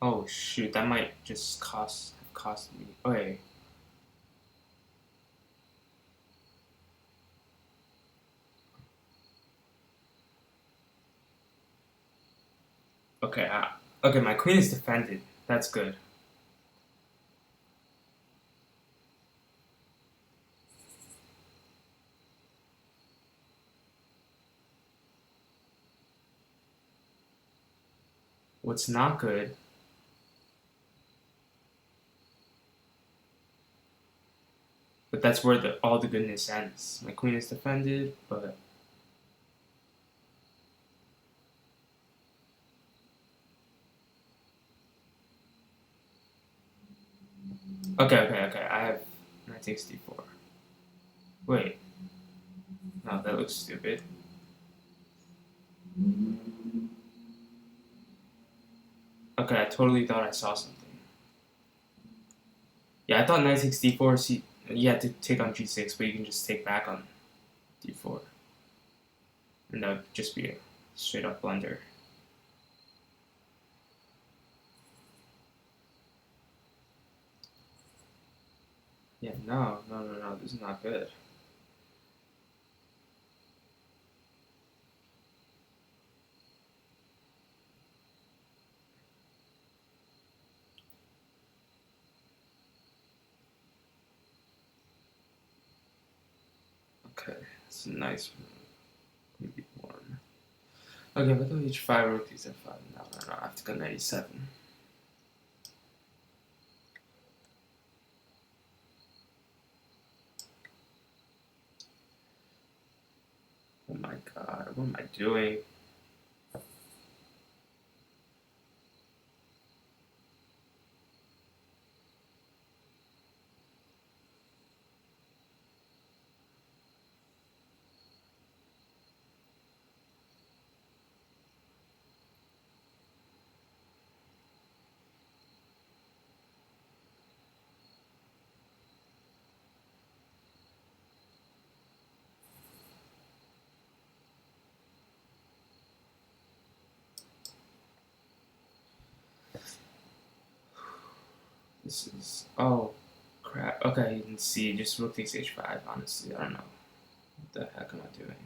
Oh, shoot. That might just have cost me. Oh, wait. Okay, okay, my queen is defended. That's good. What's not good, but that's where all the goodness ends. My queen is defended, but okay. I have knight takes d4. Wait, no, that looks stupid. Okay, I totally thought I saw something. Yeah, I thought knight takes d4. See, you had to take on g6, but you can just take back on d4, and that would just be a straight up blunder. Yeah, no, this is not good. Okay, it's a nice maybe one. Okay, but go h5, rook takes f5. No, I have to go knight e7. Oh my god, what am I doing? This is, oh crap. Okay, you can see, just rook takes h5, honestly, I don't know. What the heck am I doing?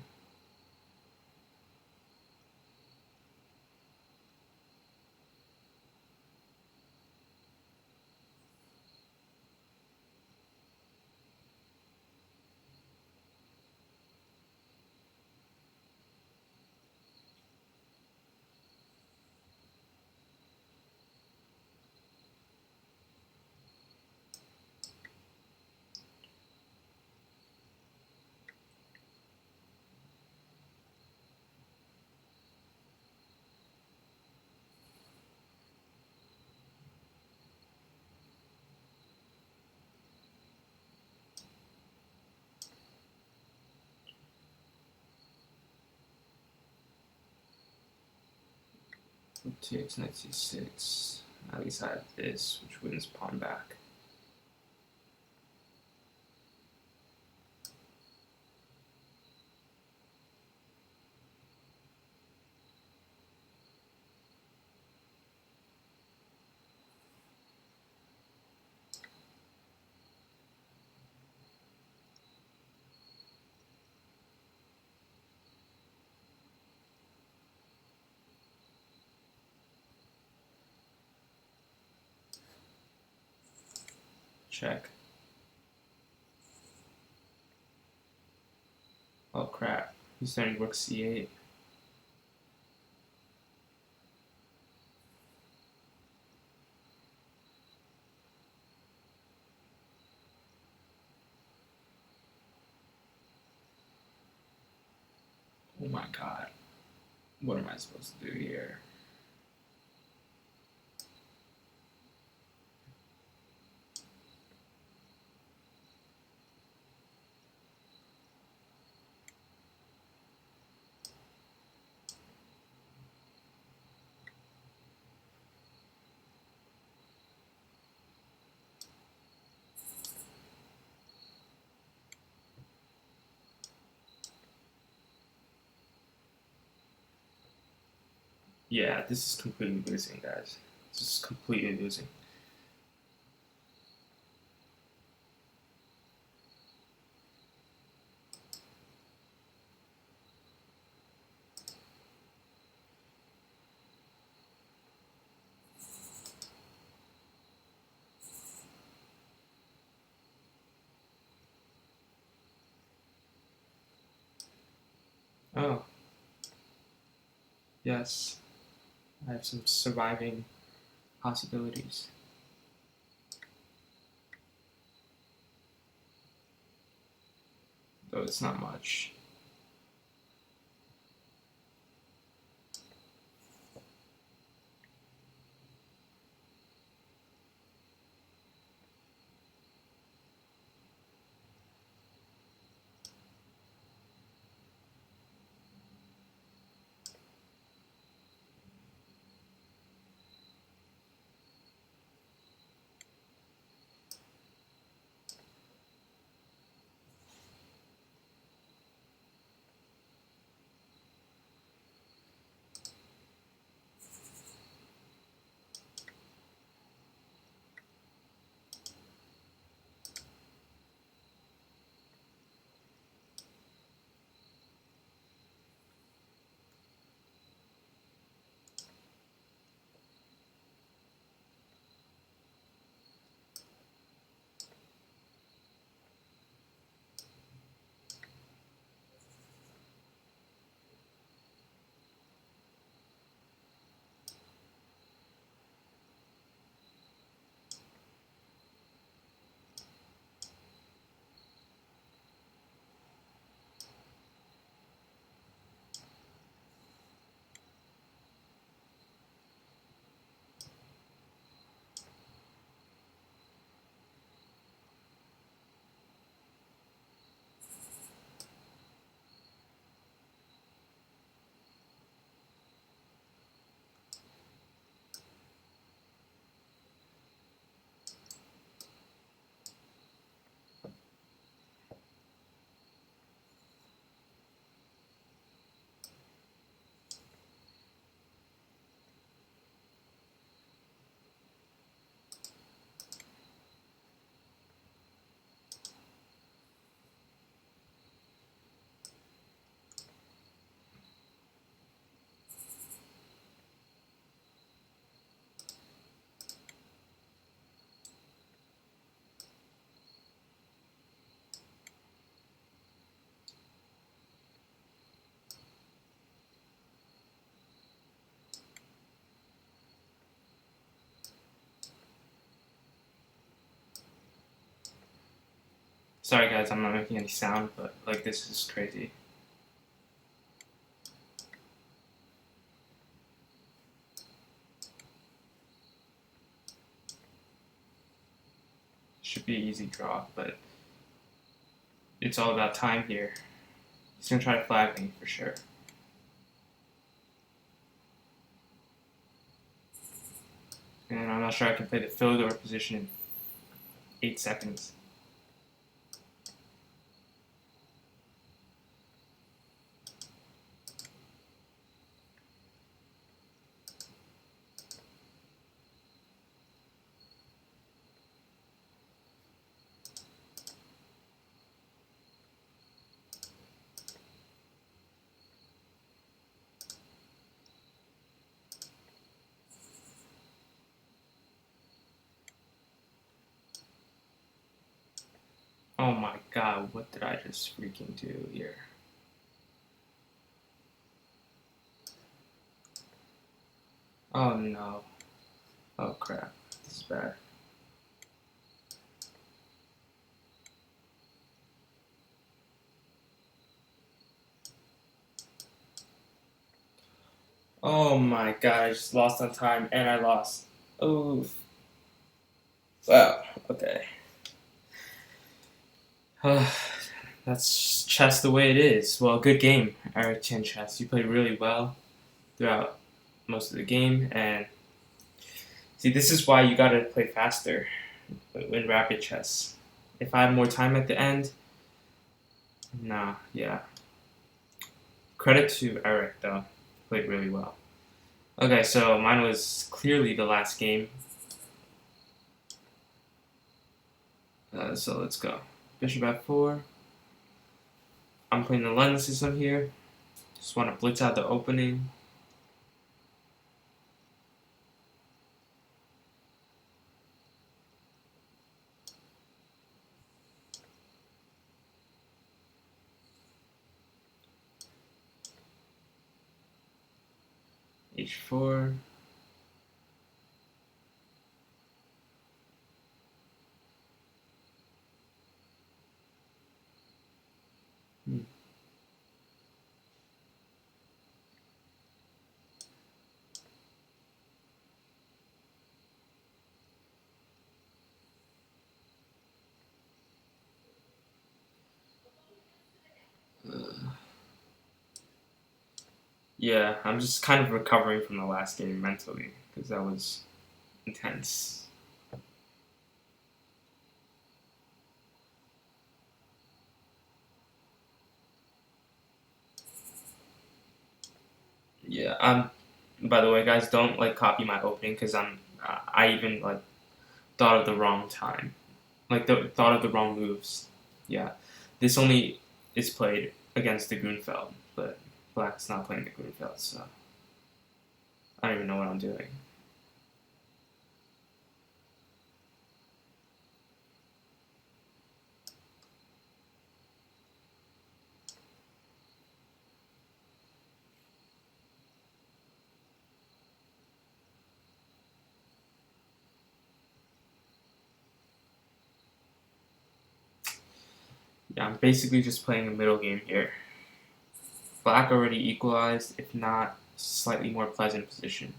Rook takes knight c6. At least I have this, which wins pawn back. Check. Oh crap, he's starting rook c8. Oh my god. What am I supposed to do here? Yeah, this is completely losing, guys. This is completely losing. Oh. Yes. I have some surviving possibilities. Though it's not much. Sorry guys, I'm not making any sound, but like this is crazy. Should be an easy draw, but it's all about time here. He's gonna try to flag me for sure. And I'm not sure I can play the Philidor position in 8 seconds. Oh my god, what did I just freaking do here? Oh no. Oh crap. This is bad. Oh my god, I just lost on time and I lost. Oof. Wow, okay. That's chess the way it is. Well, good game, Eric Chin Chess. You played really well throughout most of the game, and see, this is why you gotta play faster in rapid chess. If I had more time at the end, nah, yeah. Credit to Eric though, played really well. Okay, so mine was clearly the last game. So let's go. Bishop f4. I'm playing the London system here. Just want to blitz out the opening. H4. Yeah, I'm just kind of recovering from the last game mentally because that was intense. Yeah, by the way, guys, don't like copy my opening because I even like thought of the wrong time, like thought of the wrong moves. Yeah, this only is played against the Grunfeld, but Black's not playing the Grunfeld, so I don't even know what I'm doing. Yeah, I'm basically just playing a middle game here. Black already equalized, if not slightly more pleasant position.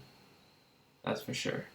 That's for sure.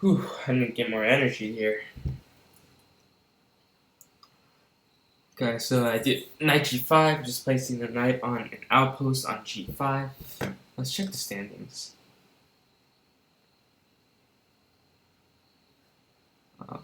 Whew, I need to get more energy here. Okay, so I did knight g5, just placing the knight on an outpost on g5. Let's check the standings. Uh,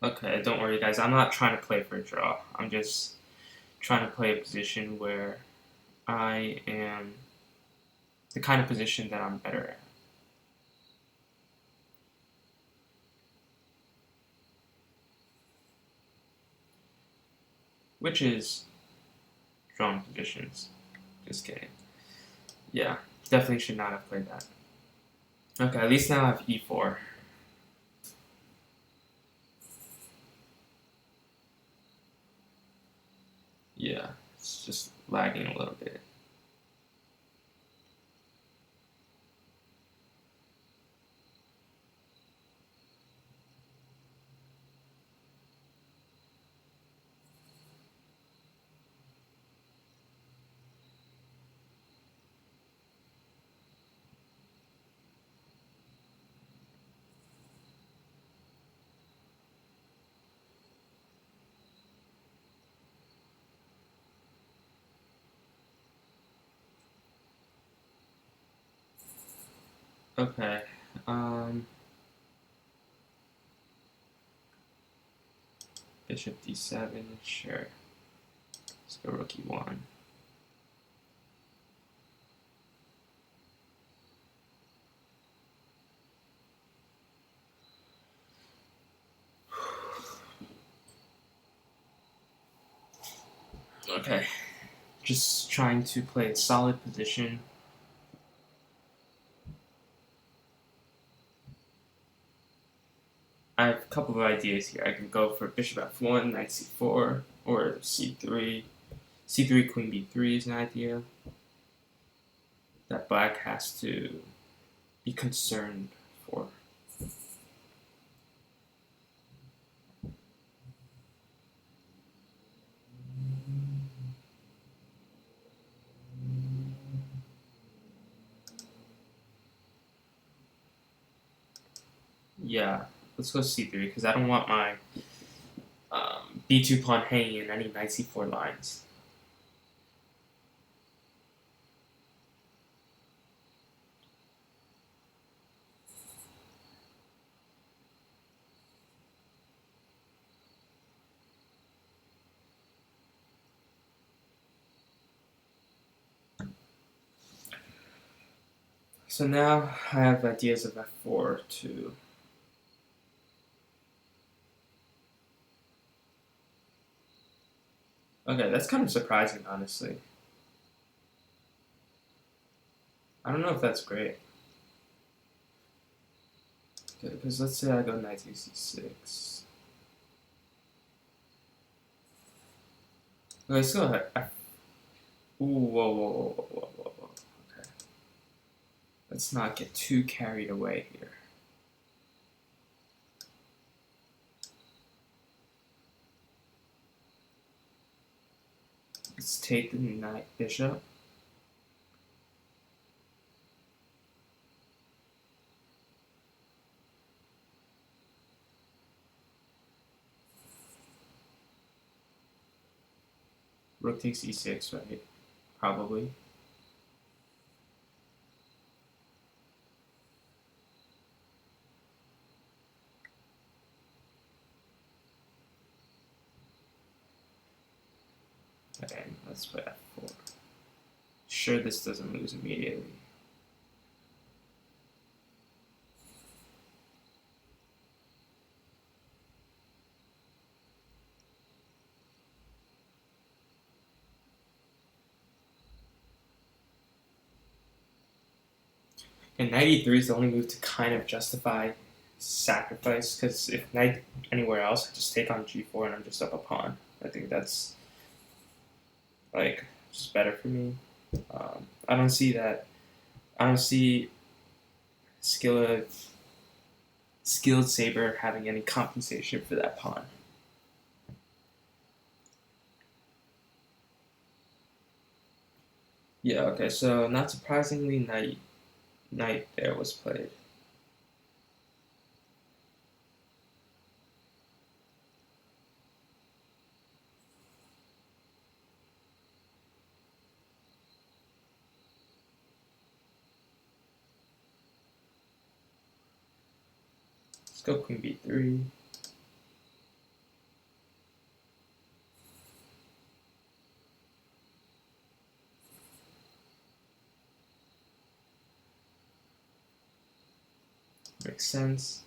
Okay, don't worry, guys. I'm not trying to play for a draw. I'm just trying to play a position where I am the kind of position that I'm better at. Which is drawing positions. Just kidding. Yeah, definitely should not have played that. Okay, at least now I have e4. Yeah, it's just lagging a little bit. Okay, bishop d7, sure. Let's go rook e1. Okay, just trying to play a solid position. I have a couple of ideas here. I can go for bishop f1, knight c4, or c3. c3, queen b3 is an idea that black has to be concerned for. Yeah, let's go c3 because I don't want my b2 pawn hanging in any knight c4 lines. So now I have ideas of f4 too. Okay, that's kind of surprising, honestly. I don't know if that's great. Okay, because let's say I go knight to c6. Okay, let's go ahead. Ooh, whoa, whoa, whoa, whoa, whoa, whoa, whoa. Okay. Let's not get too carried away here. Let's take the knight bishop. Rook takes e6, right? Probably. And let's play f4. Sure, this doesn't lose immediately. And knight e3 is the only move to kind of justify sacrifice, because if knight anywhere else, I just take on g4 and I'm just up a pawn. I think that's like just better for me. I don't see that. I don't see skilled saber having any compensation for that pawn. Yeah. Okay. So not surprisingly, knight there was played. Let's go queen b3. makes sense.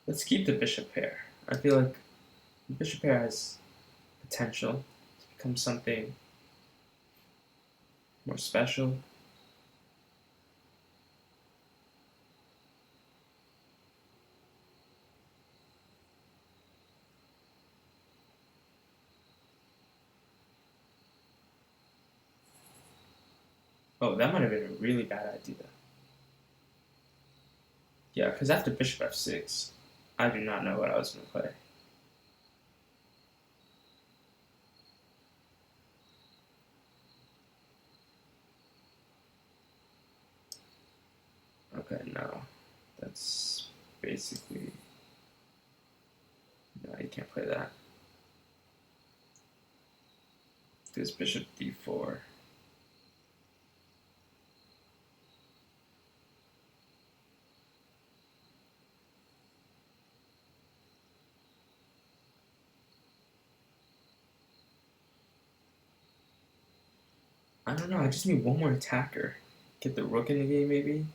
Let's keep the bishop pair. I feel like the bishop pair has potential to become something more special. Oh, that might have been a really bad idea. Yeah, because after bishop f6, I do not know what I was going to play. Okay, no. That's basically... No, you can't play that. There's bishop d4. I don't know, I just need one more attacker. Get the rook in the game, maybe?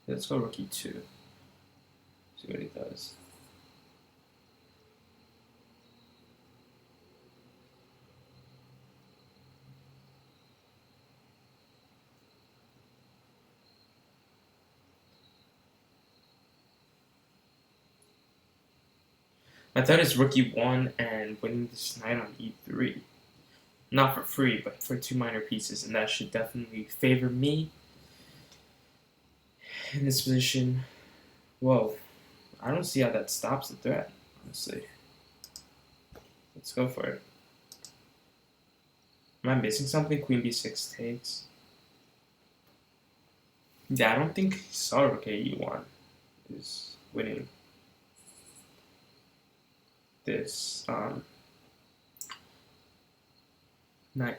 Let's go rook e2. See what he does. My thought is rook e1 and winning this knight on e3. Not for free, but for 2 minor pieces, and that should definitely favor me in this position. Whoa, I don't see how that stops the threat, honestly. Let's go for it. Am I missing something? Queen b6 takes. Yeah, I don't think he saw rook e1 is winning this knight.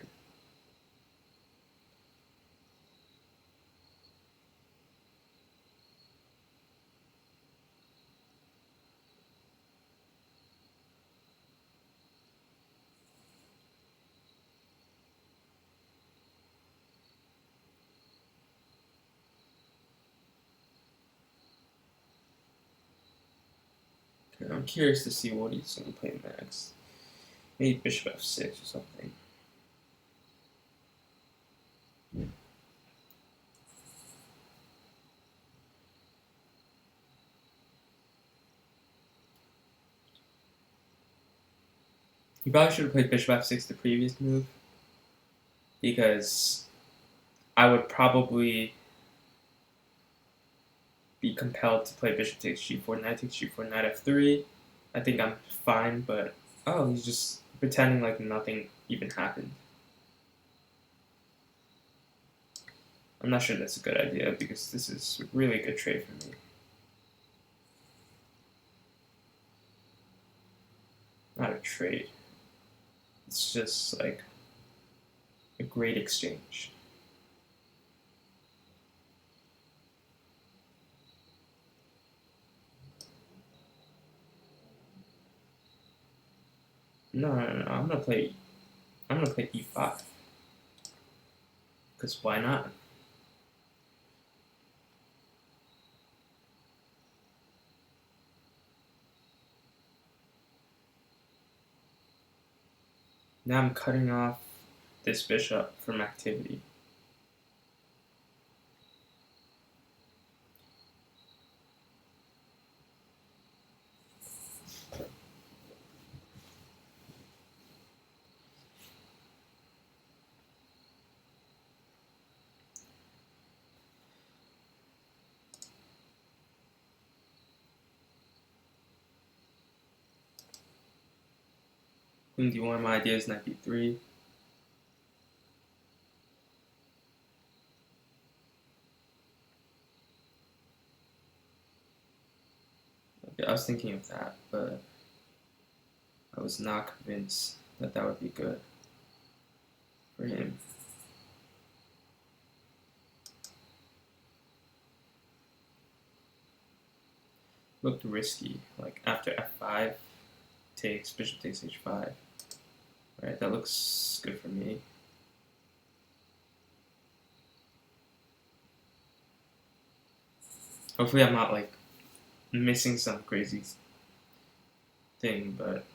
Okay, I'm curious to see what he's going to play next. Maybe bishop f6 or something. He probably should have played bishop f6 the previous move, because I would probably be compelled to play bishop takes g4, knight takes g4, knight f3. I think I'm fine, but oh, he's just pretending like nothing even happened. I'm not sure that's a good idea, because this is a really good trade for me. Not a trade. It's just like a great exchange. No, I'm gonna play e5. Because why not? Now I'm cutting off this bishop from activity. Queen d1, my idea is knight b3. I was thinking of that, but I was not convinced that that would be good for him. Looked risky, like after f5 takes, bishop takes h5. Right, that looks good for me. Hopefully I'm not like missing some crazy thing, but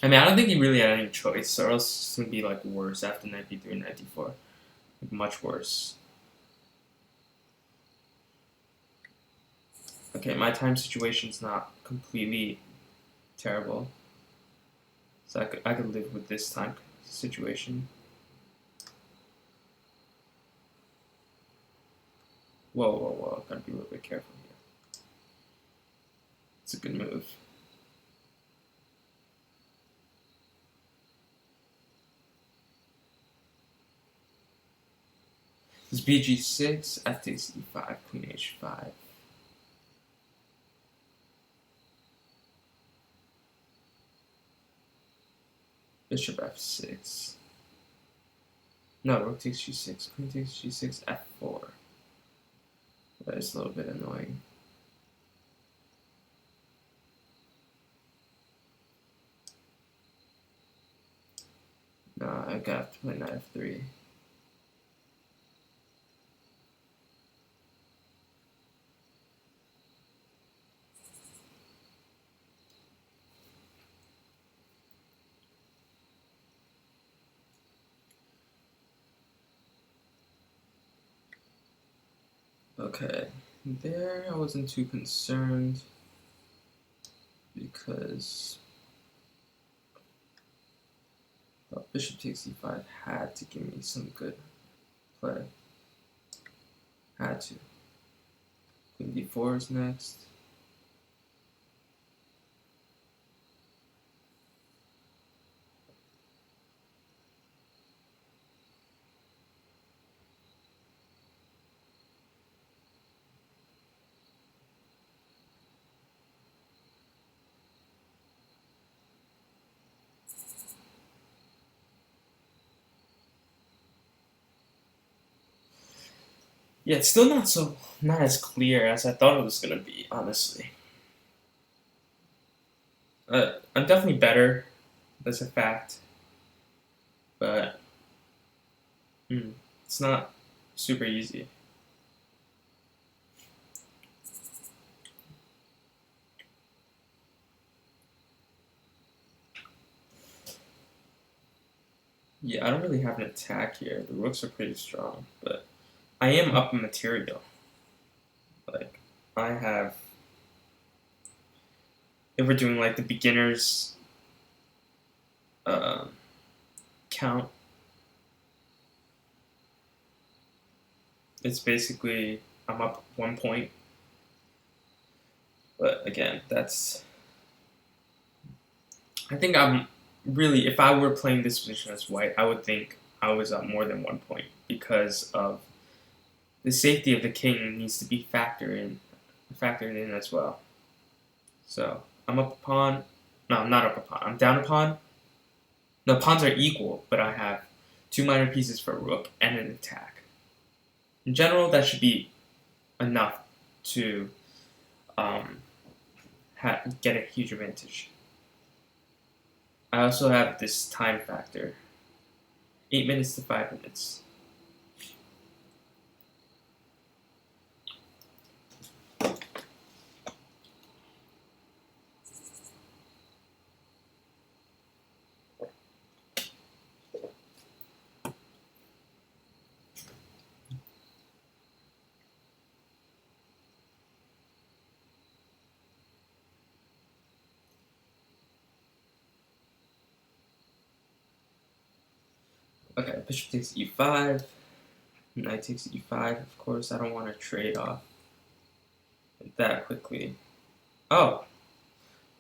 I mean, I don't think he really had any choice, or else it's gonna be like worse after knight b3 and knight d4, like, much worse. Okay, my time situation's not completely terrible, so I could live with this time situation. Whoa, whoa, whoa! Gotta be a little bit careful here. It's a good move. This bg6, f takes e5, queen h5. Bishop f6. No, rook takes g6, queen takes g6, f4. That is a little bit annoying. No, I got to play knight f3. Okay, there I wasn't too concerned because bishop takes e5 had to give me some good play. Had to. Queen d4 is next. Yeah, it's still not as clear as I thought it was gonna be, honestly. I'm definitely better, that's a fact, but it's not super easy. Yeah, I don't really have an attack here. The rooks are pretty strong, but I am up in material. Like, I have, if we're doing like the beginners count, it's basically I'm up 1 point. But again, I think I'm really, if I were playing this position as white, I would think I was up more than 1 point because of the safety of the king needs to be factored in as well. So I'm up a pawn. No, I'm not up a pawn. I'm down a pawn. The pawns are equal, but I have 2 minor pieces for a rook and an attack. In general, that should be enough to get a huge advantage. I also have this time factor. 8 minutes to 5 minutes. Okay, bishop takes e5. Knight takes e5. Of course, I don't want to trade off that quickly. Oh!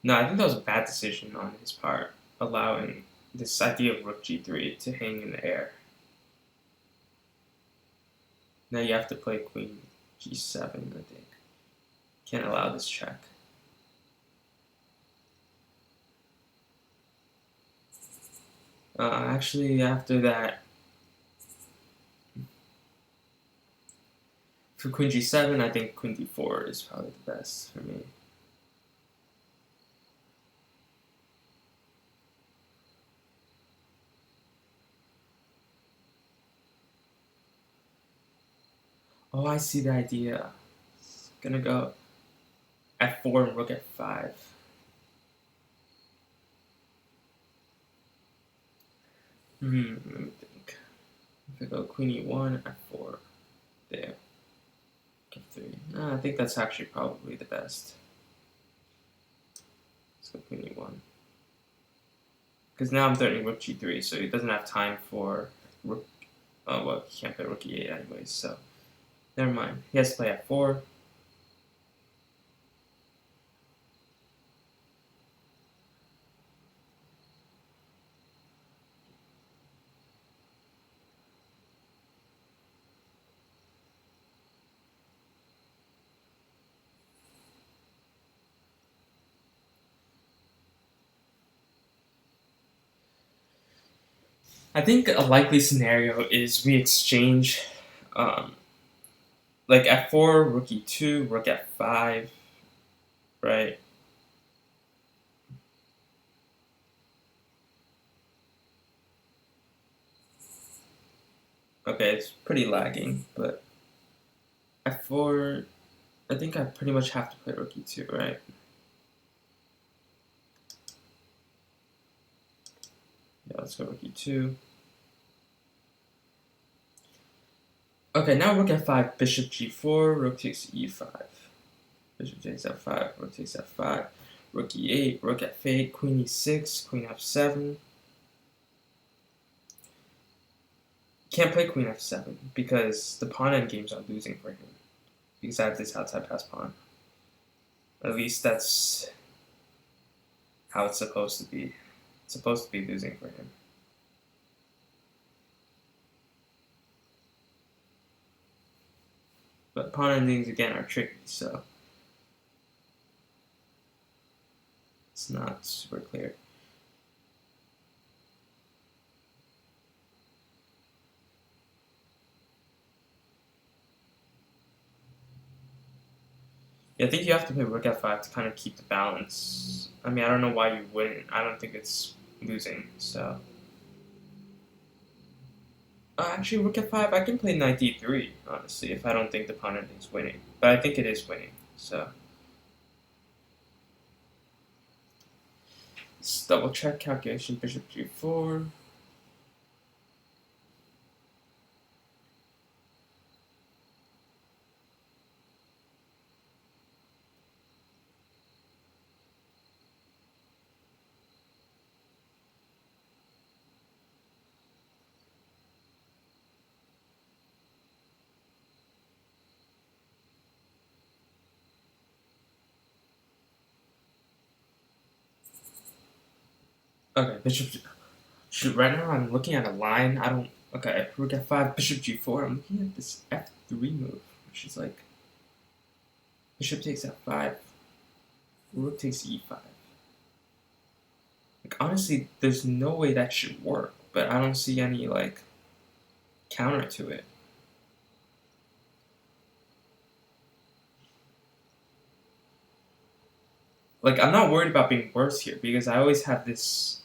No, I think that was a bad decision on his part, allowing this idea of rook g3 to hang in the air. Now you have to play queen G7, I think. Can't allow this check. Actually, after that, for Queen G7, I think Queen D4 is probably the best for me. Oh, I see the idea. It's gonna go F4 and Rook F5. Let me think. If I go Queen E1, F4, there. F3. I think that's actually probably the best. Let's go Queen E1. Because now I'm threatening Rook G3, so he doesn't have time for Rook. Oh, well, he can't play Rook E8 anyways, so never mind. He has to play F4. I think a likely scenario is we exchange like F4, Rook E2, Rook F5, right? Okay, it's pretty lagging, but F4, I think I pretty much have to play Rook E2, right? Yeah, let's go Rook E2. Okay, now Rook F5, Bishop G4, Rook takes E5. Bishop takes F5, Rook takes F5, Rook E8, Rook F8, Queen E6, Queen F7. Can't play Queen F7 because the pawn endgames are losing for him. Because I have this outside pass pawn. At least that's how it's supposed to be. It's supposed to be losing for him. But pawn endings again are tricky, so it's not super clear. Yeah, I think you have to play Rook F5 to kind of keep the balance. I mean, I don't know why you wouldn't. I don't think it's losing, so. Actually, Rook F5, I can play Knight D3, honestly, if I don't think the pawn ending's winning. But I think it is winning, so. Let's double check calculation, Bishop G4. Okay, Bishop. Shoot, right now I'm looking at a line. I don't. Okay, Rook F5, Bishop G4. I'm looking at this F3 move, which is like Bishop takes F5, Rook takes E5. Like honestly, there's no way that should work, but I don't see any like counter to it. Like I'm not worried about being worse here because I always have this.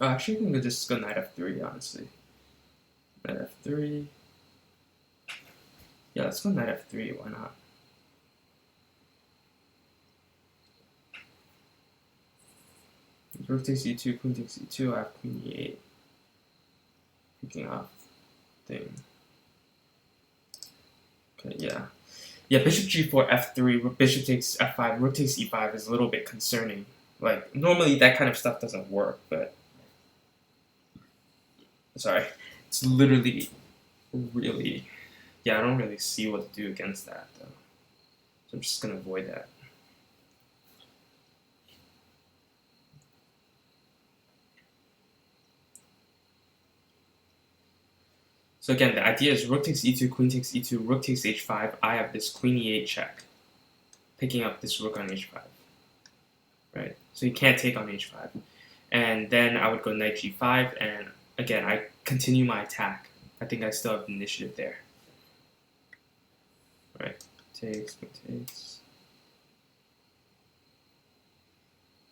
Oh, actually, I can just go Knight F3. Honestly, Knight F3. Yeah, let's go Knight F3. Why not? Rook takes E2, Queen takes E2. I have Queen E8. Picking off thing. Okay, yeah. Yeah, Bishop G4, F3, Bishop takes F5, Rook takes E5 is a little bit concerning. Like, normally that kind of stuff doesn't work, but. Sorry. It's literally really. Yeah, I don't really see what to do against that, though. So I'm just gonna avoid that. So again, the idea is rook takes e2, queen takes e2, rook takes h5. I have this queen e8 check, picking up this rook on h5, right? So you can't take on h5. And then I would go knight g5, and again, I continue my attack. I think I still have initiative there. Right, takes, takes.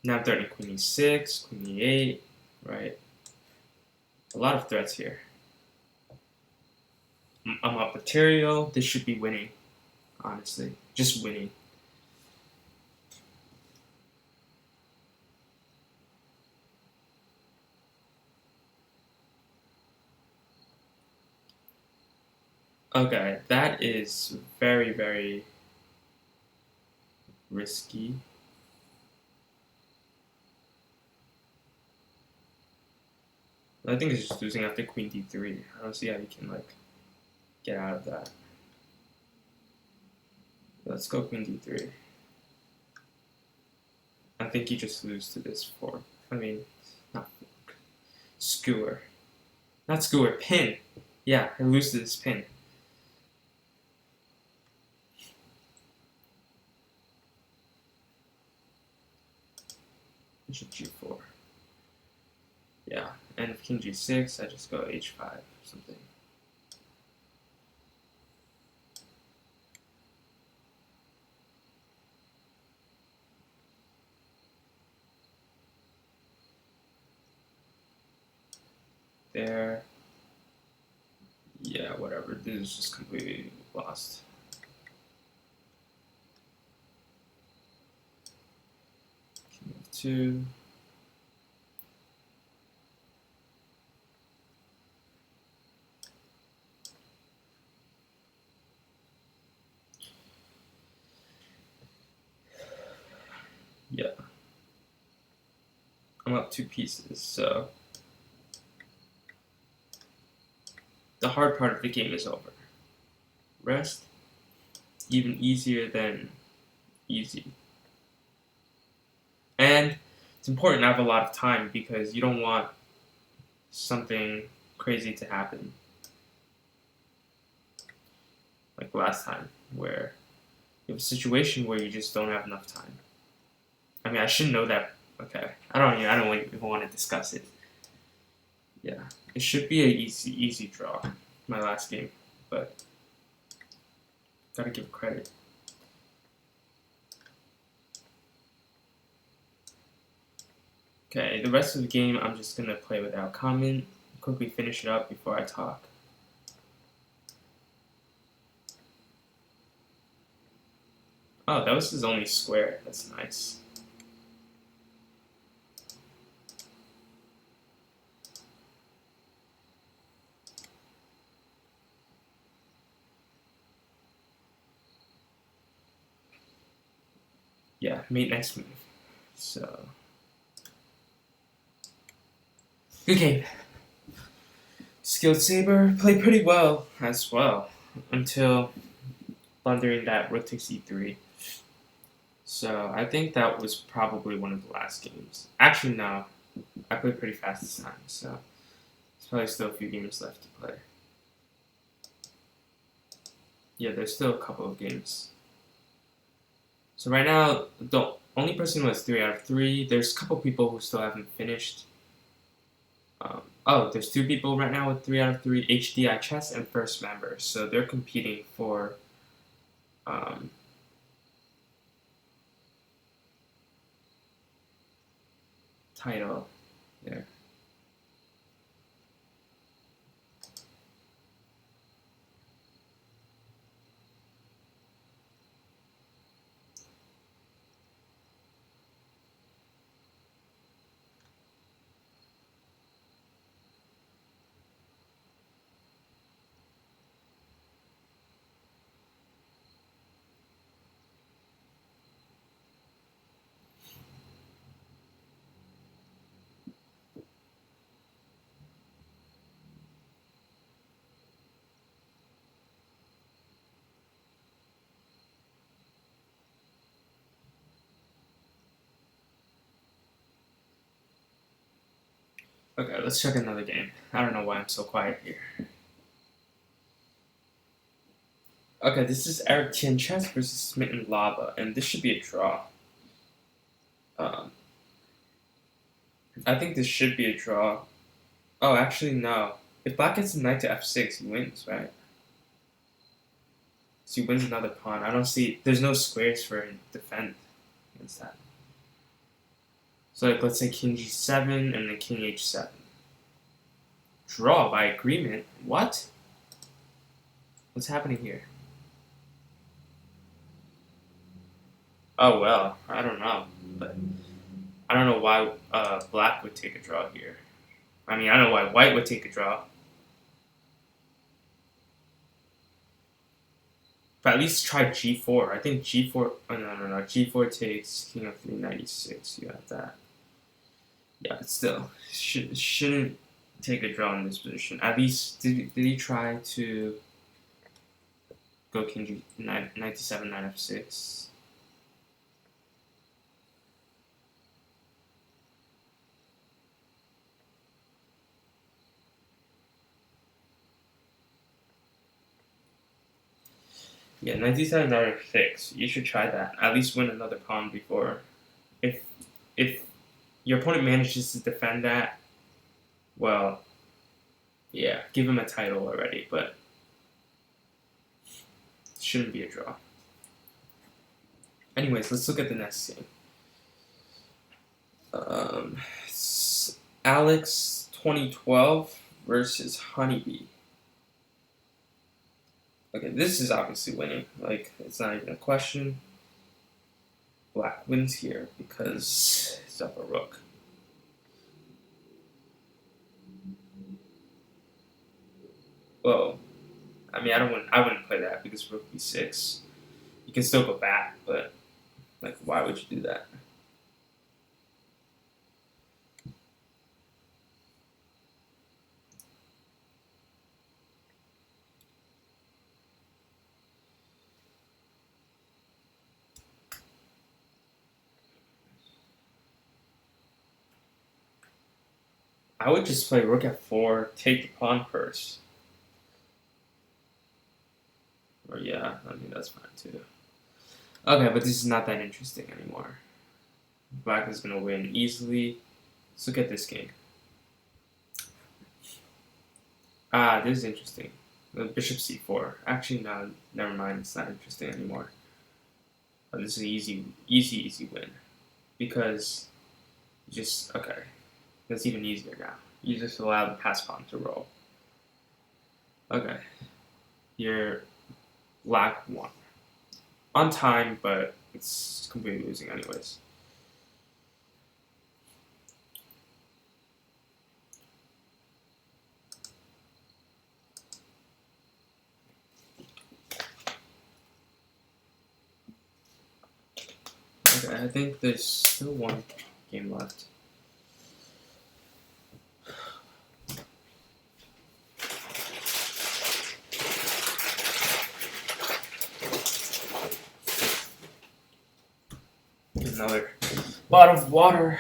Now I'm threatening queen e6, queen e8, right? A lot of threats here. I'm up material. This should be winning, honestly. Just winning. Okay, that is very, very risky. I think it's just losing after queen d3. I don't see how you can, like, get out of that. Let's go queen d3. I think you just lose to this fork. I mean, not fork. Skewer. Not skewer, pin. Yeah, I lose to this pin. Bishop g4. Yeah, and if king g6, I just go h5 or something. There. Yeah, whatever. This is just completely lost. King f2. Yeah. I'm up 2 pieces, so the hard part of the game is over. Rest, even easier than easy. And it's important to have a lot of time because you don't want something crazy to happen. Like last time, where you have a situation where you just don't have enough time. I mean, I should know that. Okay, I don't even want to discuss it. Yeah, it should be an easy draw. My last game, but gotta give credit. Okay, the rest of the game I'm just gonna play without comment. Quickly finish it up before I talk. Oh, that was his only square. That's nice. Yeah, mate, next move. So, good game. Skilled Saber played pretty well as well until blundering that rook takes e3. So I think that was probably one of the last games. Actually, no, I played pretty fast this time, so there's probably still a few games left to play. Yeah, there's still a couple of games. So right now, the only person who has 3 out of 3. There's a couple people who still haven't finished. Oh, there's 2 people right now with 3 out of 3. HDI Chess and First Member. So they're competing for title there. Okay, let's check another game. I don't know why I'm so quiet here. Okay, this is Eric Tian Chess versus Smitten Lava, and this should be a draw. Um, I think this should be a draw. Oh, actually, no. If black gets the knight to f6, he wins, right? So he wins another pawn. I don't see... There's no squares for defend against that. So like, let's say king g7 and then king h7. Draw by agreement? What? What's happening here? Oh, well, I don't know. But I don't know why black would take a draw here. I mean, I don't know why white would take a draw. But at least try g4. I think g4... Oh, no. G4 takes king of 396. You have that. Yeah, but still. Shouldn't take a draw in this position. At least, did he try to go king g... 97, knight f6? Yeah, 97, knight f6. You should try that. At least win another pawn before. If your opponent manages to defend that, well, yeah, give him a title already, but it shouldn't be a draw. Anyways, let's look at the next game. Alex 2012 versus Honeybee. Okay, this is obviously winning. Like, it's not even a question. Black wins here because it's up a rook. Whoa. I mean, I wouldn't play that because rook b6. You can still go back, but like, why would you do that? I would just play rook f4, take the pawn first. Or yeah, I mean, that's fine too. Okay, but this is not that interesting anymore. Black is going to win easily. Let's look at this game. Ah, this is interesting. The bishop c4. Actually, no, never mind. It's not interesting anymore. This is an easy win. Because okay. That's even easier now. You just allow the pass pawn to roll. Okay. Your black won. On time, but it's completely losing anyways. Okay, I think there's still one game left. Another lot of water.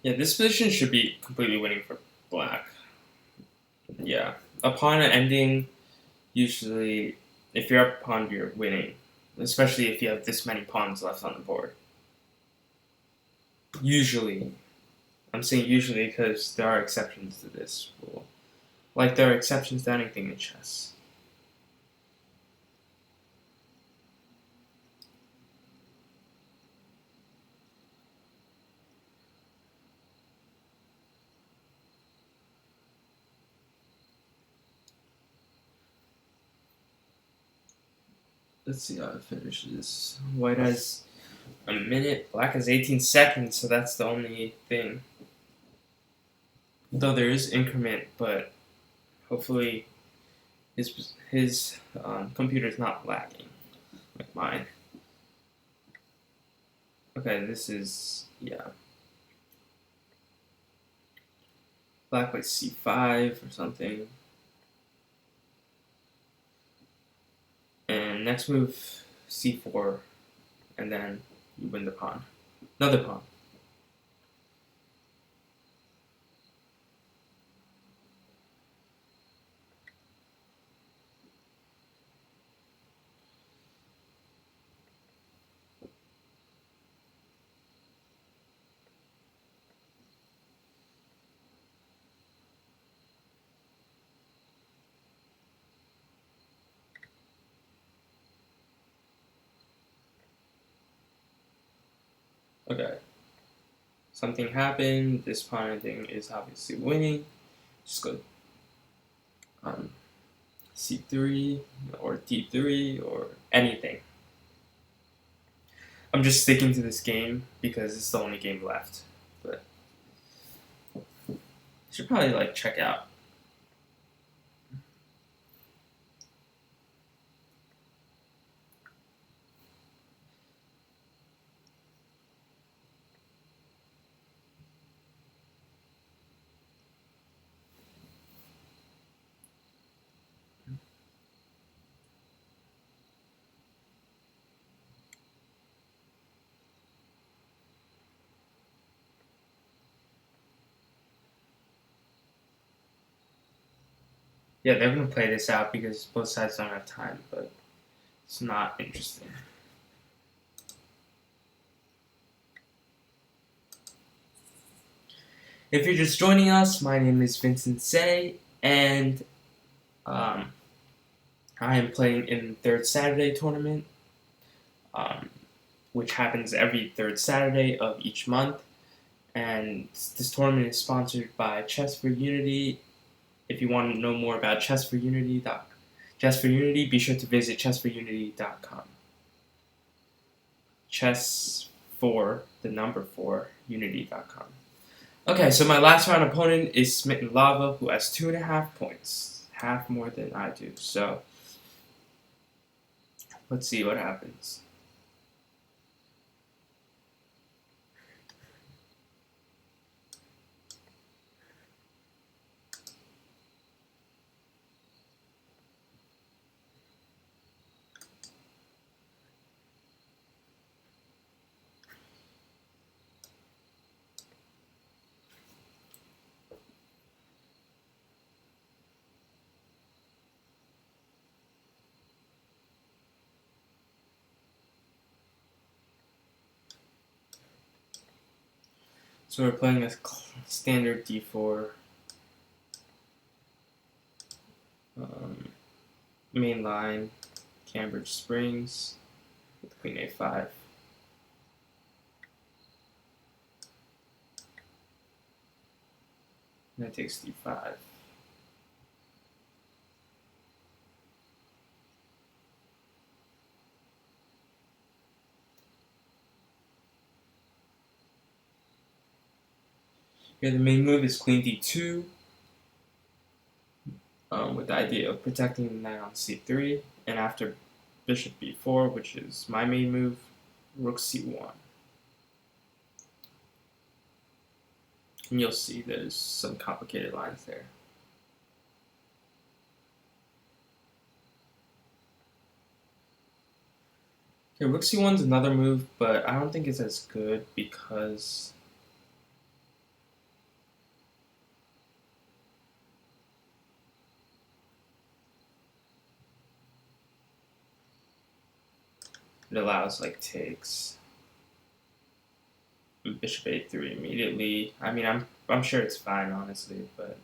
Yeah, this position should be completely winning for black. Yeah. Upon an ending, usually, if you're up a pawn, you're winning. Especially if you have this many pawns left on the board. Usually. I'm saying usually because there are exceptions to this rule. Like there are exceptions to anything in chess. Let's see how it finishes. White has a minute, black has 18 seconds, so that's the only thing. Though there is increment, but hopefully his computer is not lagging like mine. Okay, this is, yeah. Black plays c5 or something. And next move, c4, and then you win the pawn. Another pawn. Okay. Something happened. This pawn ending is obviously winning. Just go c3 or d3 or anything. I'm just sticking to this game because it's the only game left. But I should probably like check out. Yeah, they're gonna play this out because both sides don't have time, but it's not interesting. If you're just joining us, my name is Vincent Say, and I am playing in the third Saturday tournament, which happens every third Saturday of each month. And this tournament is sponsored by Chess4Unity. If you want to know more about Chess4Unity, be sure to visit chess4unity.com. Chess4, the number 4, unity.com. Okay, so my last round opponent is Smitten Lava, who has 2.5 points, half more than I do. So let's see what happens. So we're playing a standard d4 main line, Cambridge Springs with queen a5. And that takes d5. Here the main move is queen d2, with the idea of protecting the knight on c3, and after bishop b4, which is my main move, rook c1. And you'll see there's some complicated lines there. Okay, rook c1's another move, but I don't think it's as good because it allows like takes. Bishop a3 immediately. I mean, I'm sure it's fine, honestly, but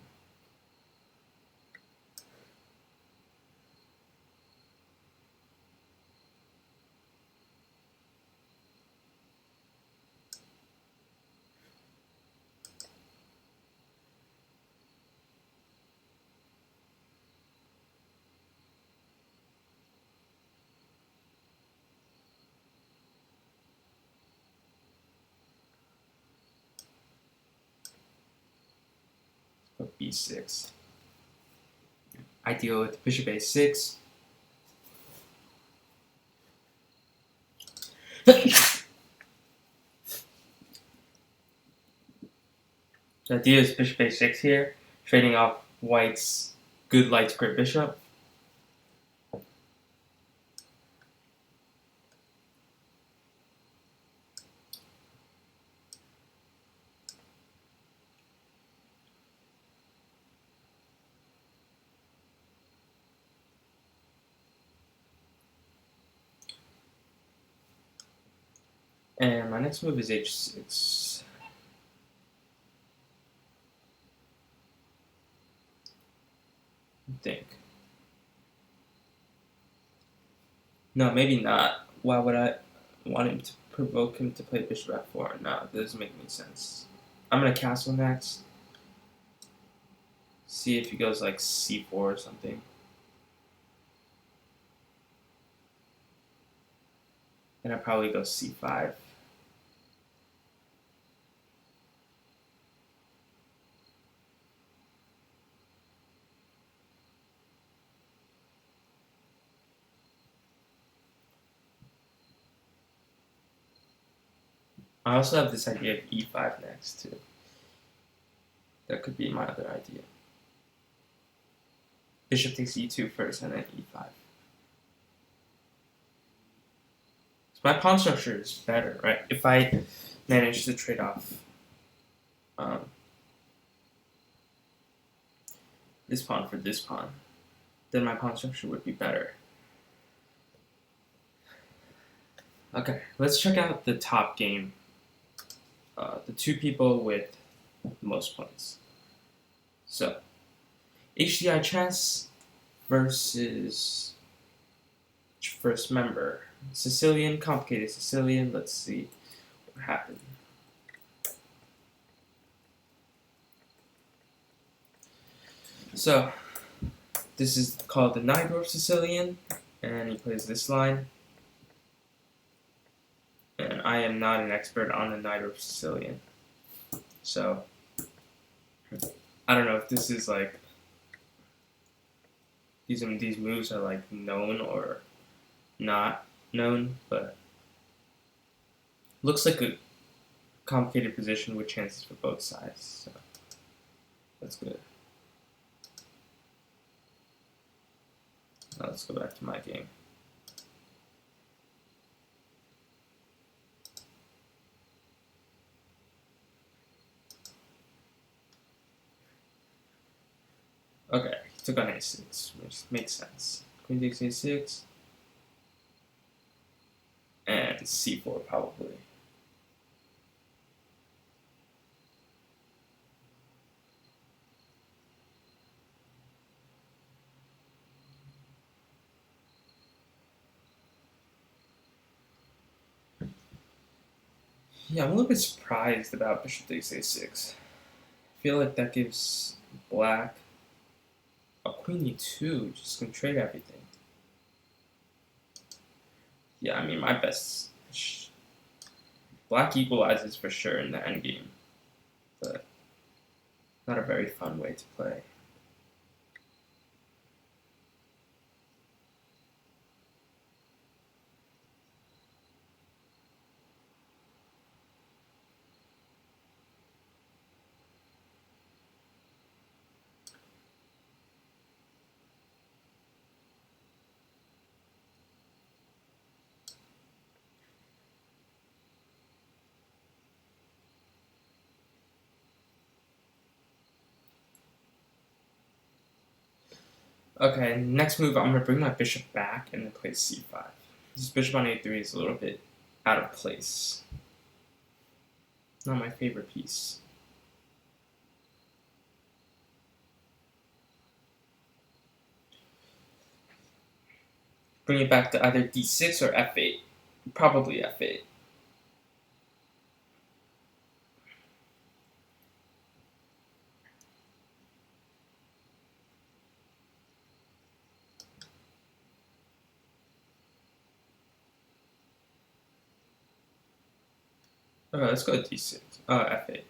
b6. I deal with bishop a6. The idea is bishop a6 here, trading off white's good light square bishop. And my next move is h6. I think. No, maybe not. Why would I want him to provoke him to play bishop f4? No, that doesn't make any sense. I'm gonna castle next. See if he goes like c4 or something. And I probably go c5. I also have this idea of e5 next too. That could be my other idea. Bishop takes e2 first and then e5. So my pawn structure is better, right? If I manage to trade off this pawn for this pawn, then my pawn structure would be better. Okay, let's check out the top game. The two people with the most points. So, HDI Chess versus first member. Sicilian, complicated Sicilian. Let's see what happened. So, this is called the Nydorf Sicilian, and he plays this line. And I am not an expert on the Nydorf Sicilian. So, I don't know if this is like, these moves are like known or not known, but looks like a complicated position with chances for both sides. So, that's good. Now let's go back to my game. Okay, he took on a6, which makes sense. Queen takes a6. And c4 probably. Yeah, I'm a little bit surprised about bishop takes a6. I feel like that gives black a queen e2, just gonna trade everything. Yeah, I mean, my best. Black equalizes for sure in the endgame, but not a very fun way to play. Okay, next move, I'm going to bring my bishop back and then play c5. This bishop on a3 is a little bit out of place. Not my favorite piece. Bring it back to either d6 or f8. Probably f8. Okay, let's go to d6. F8.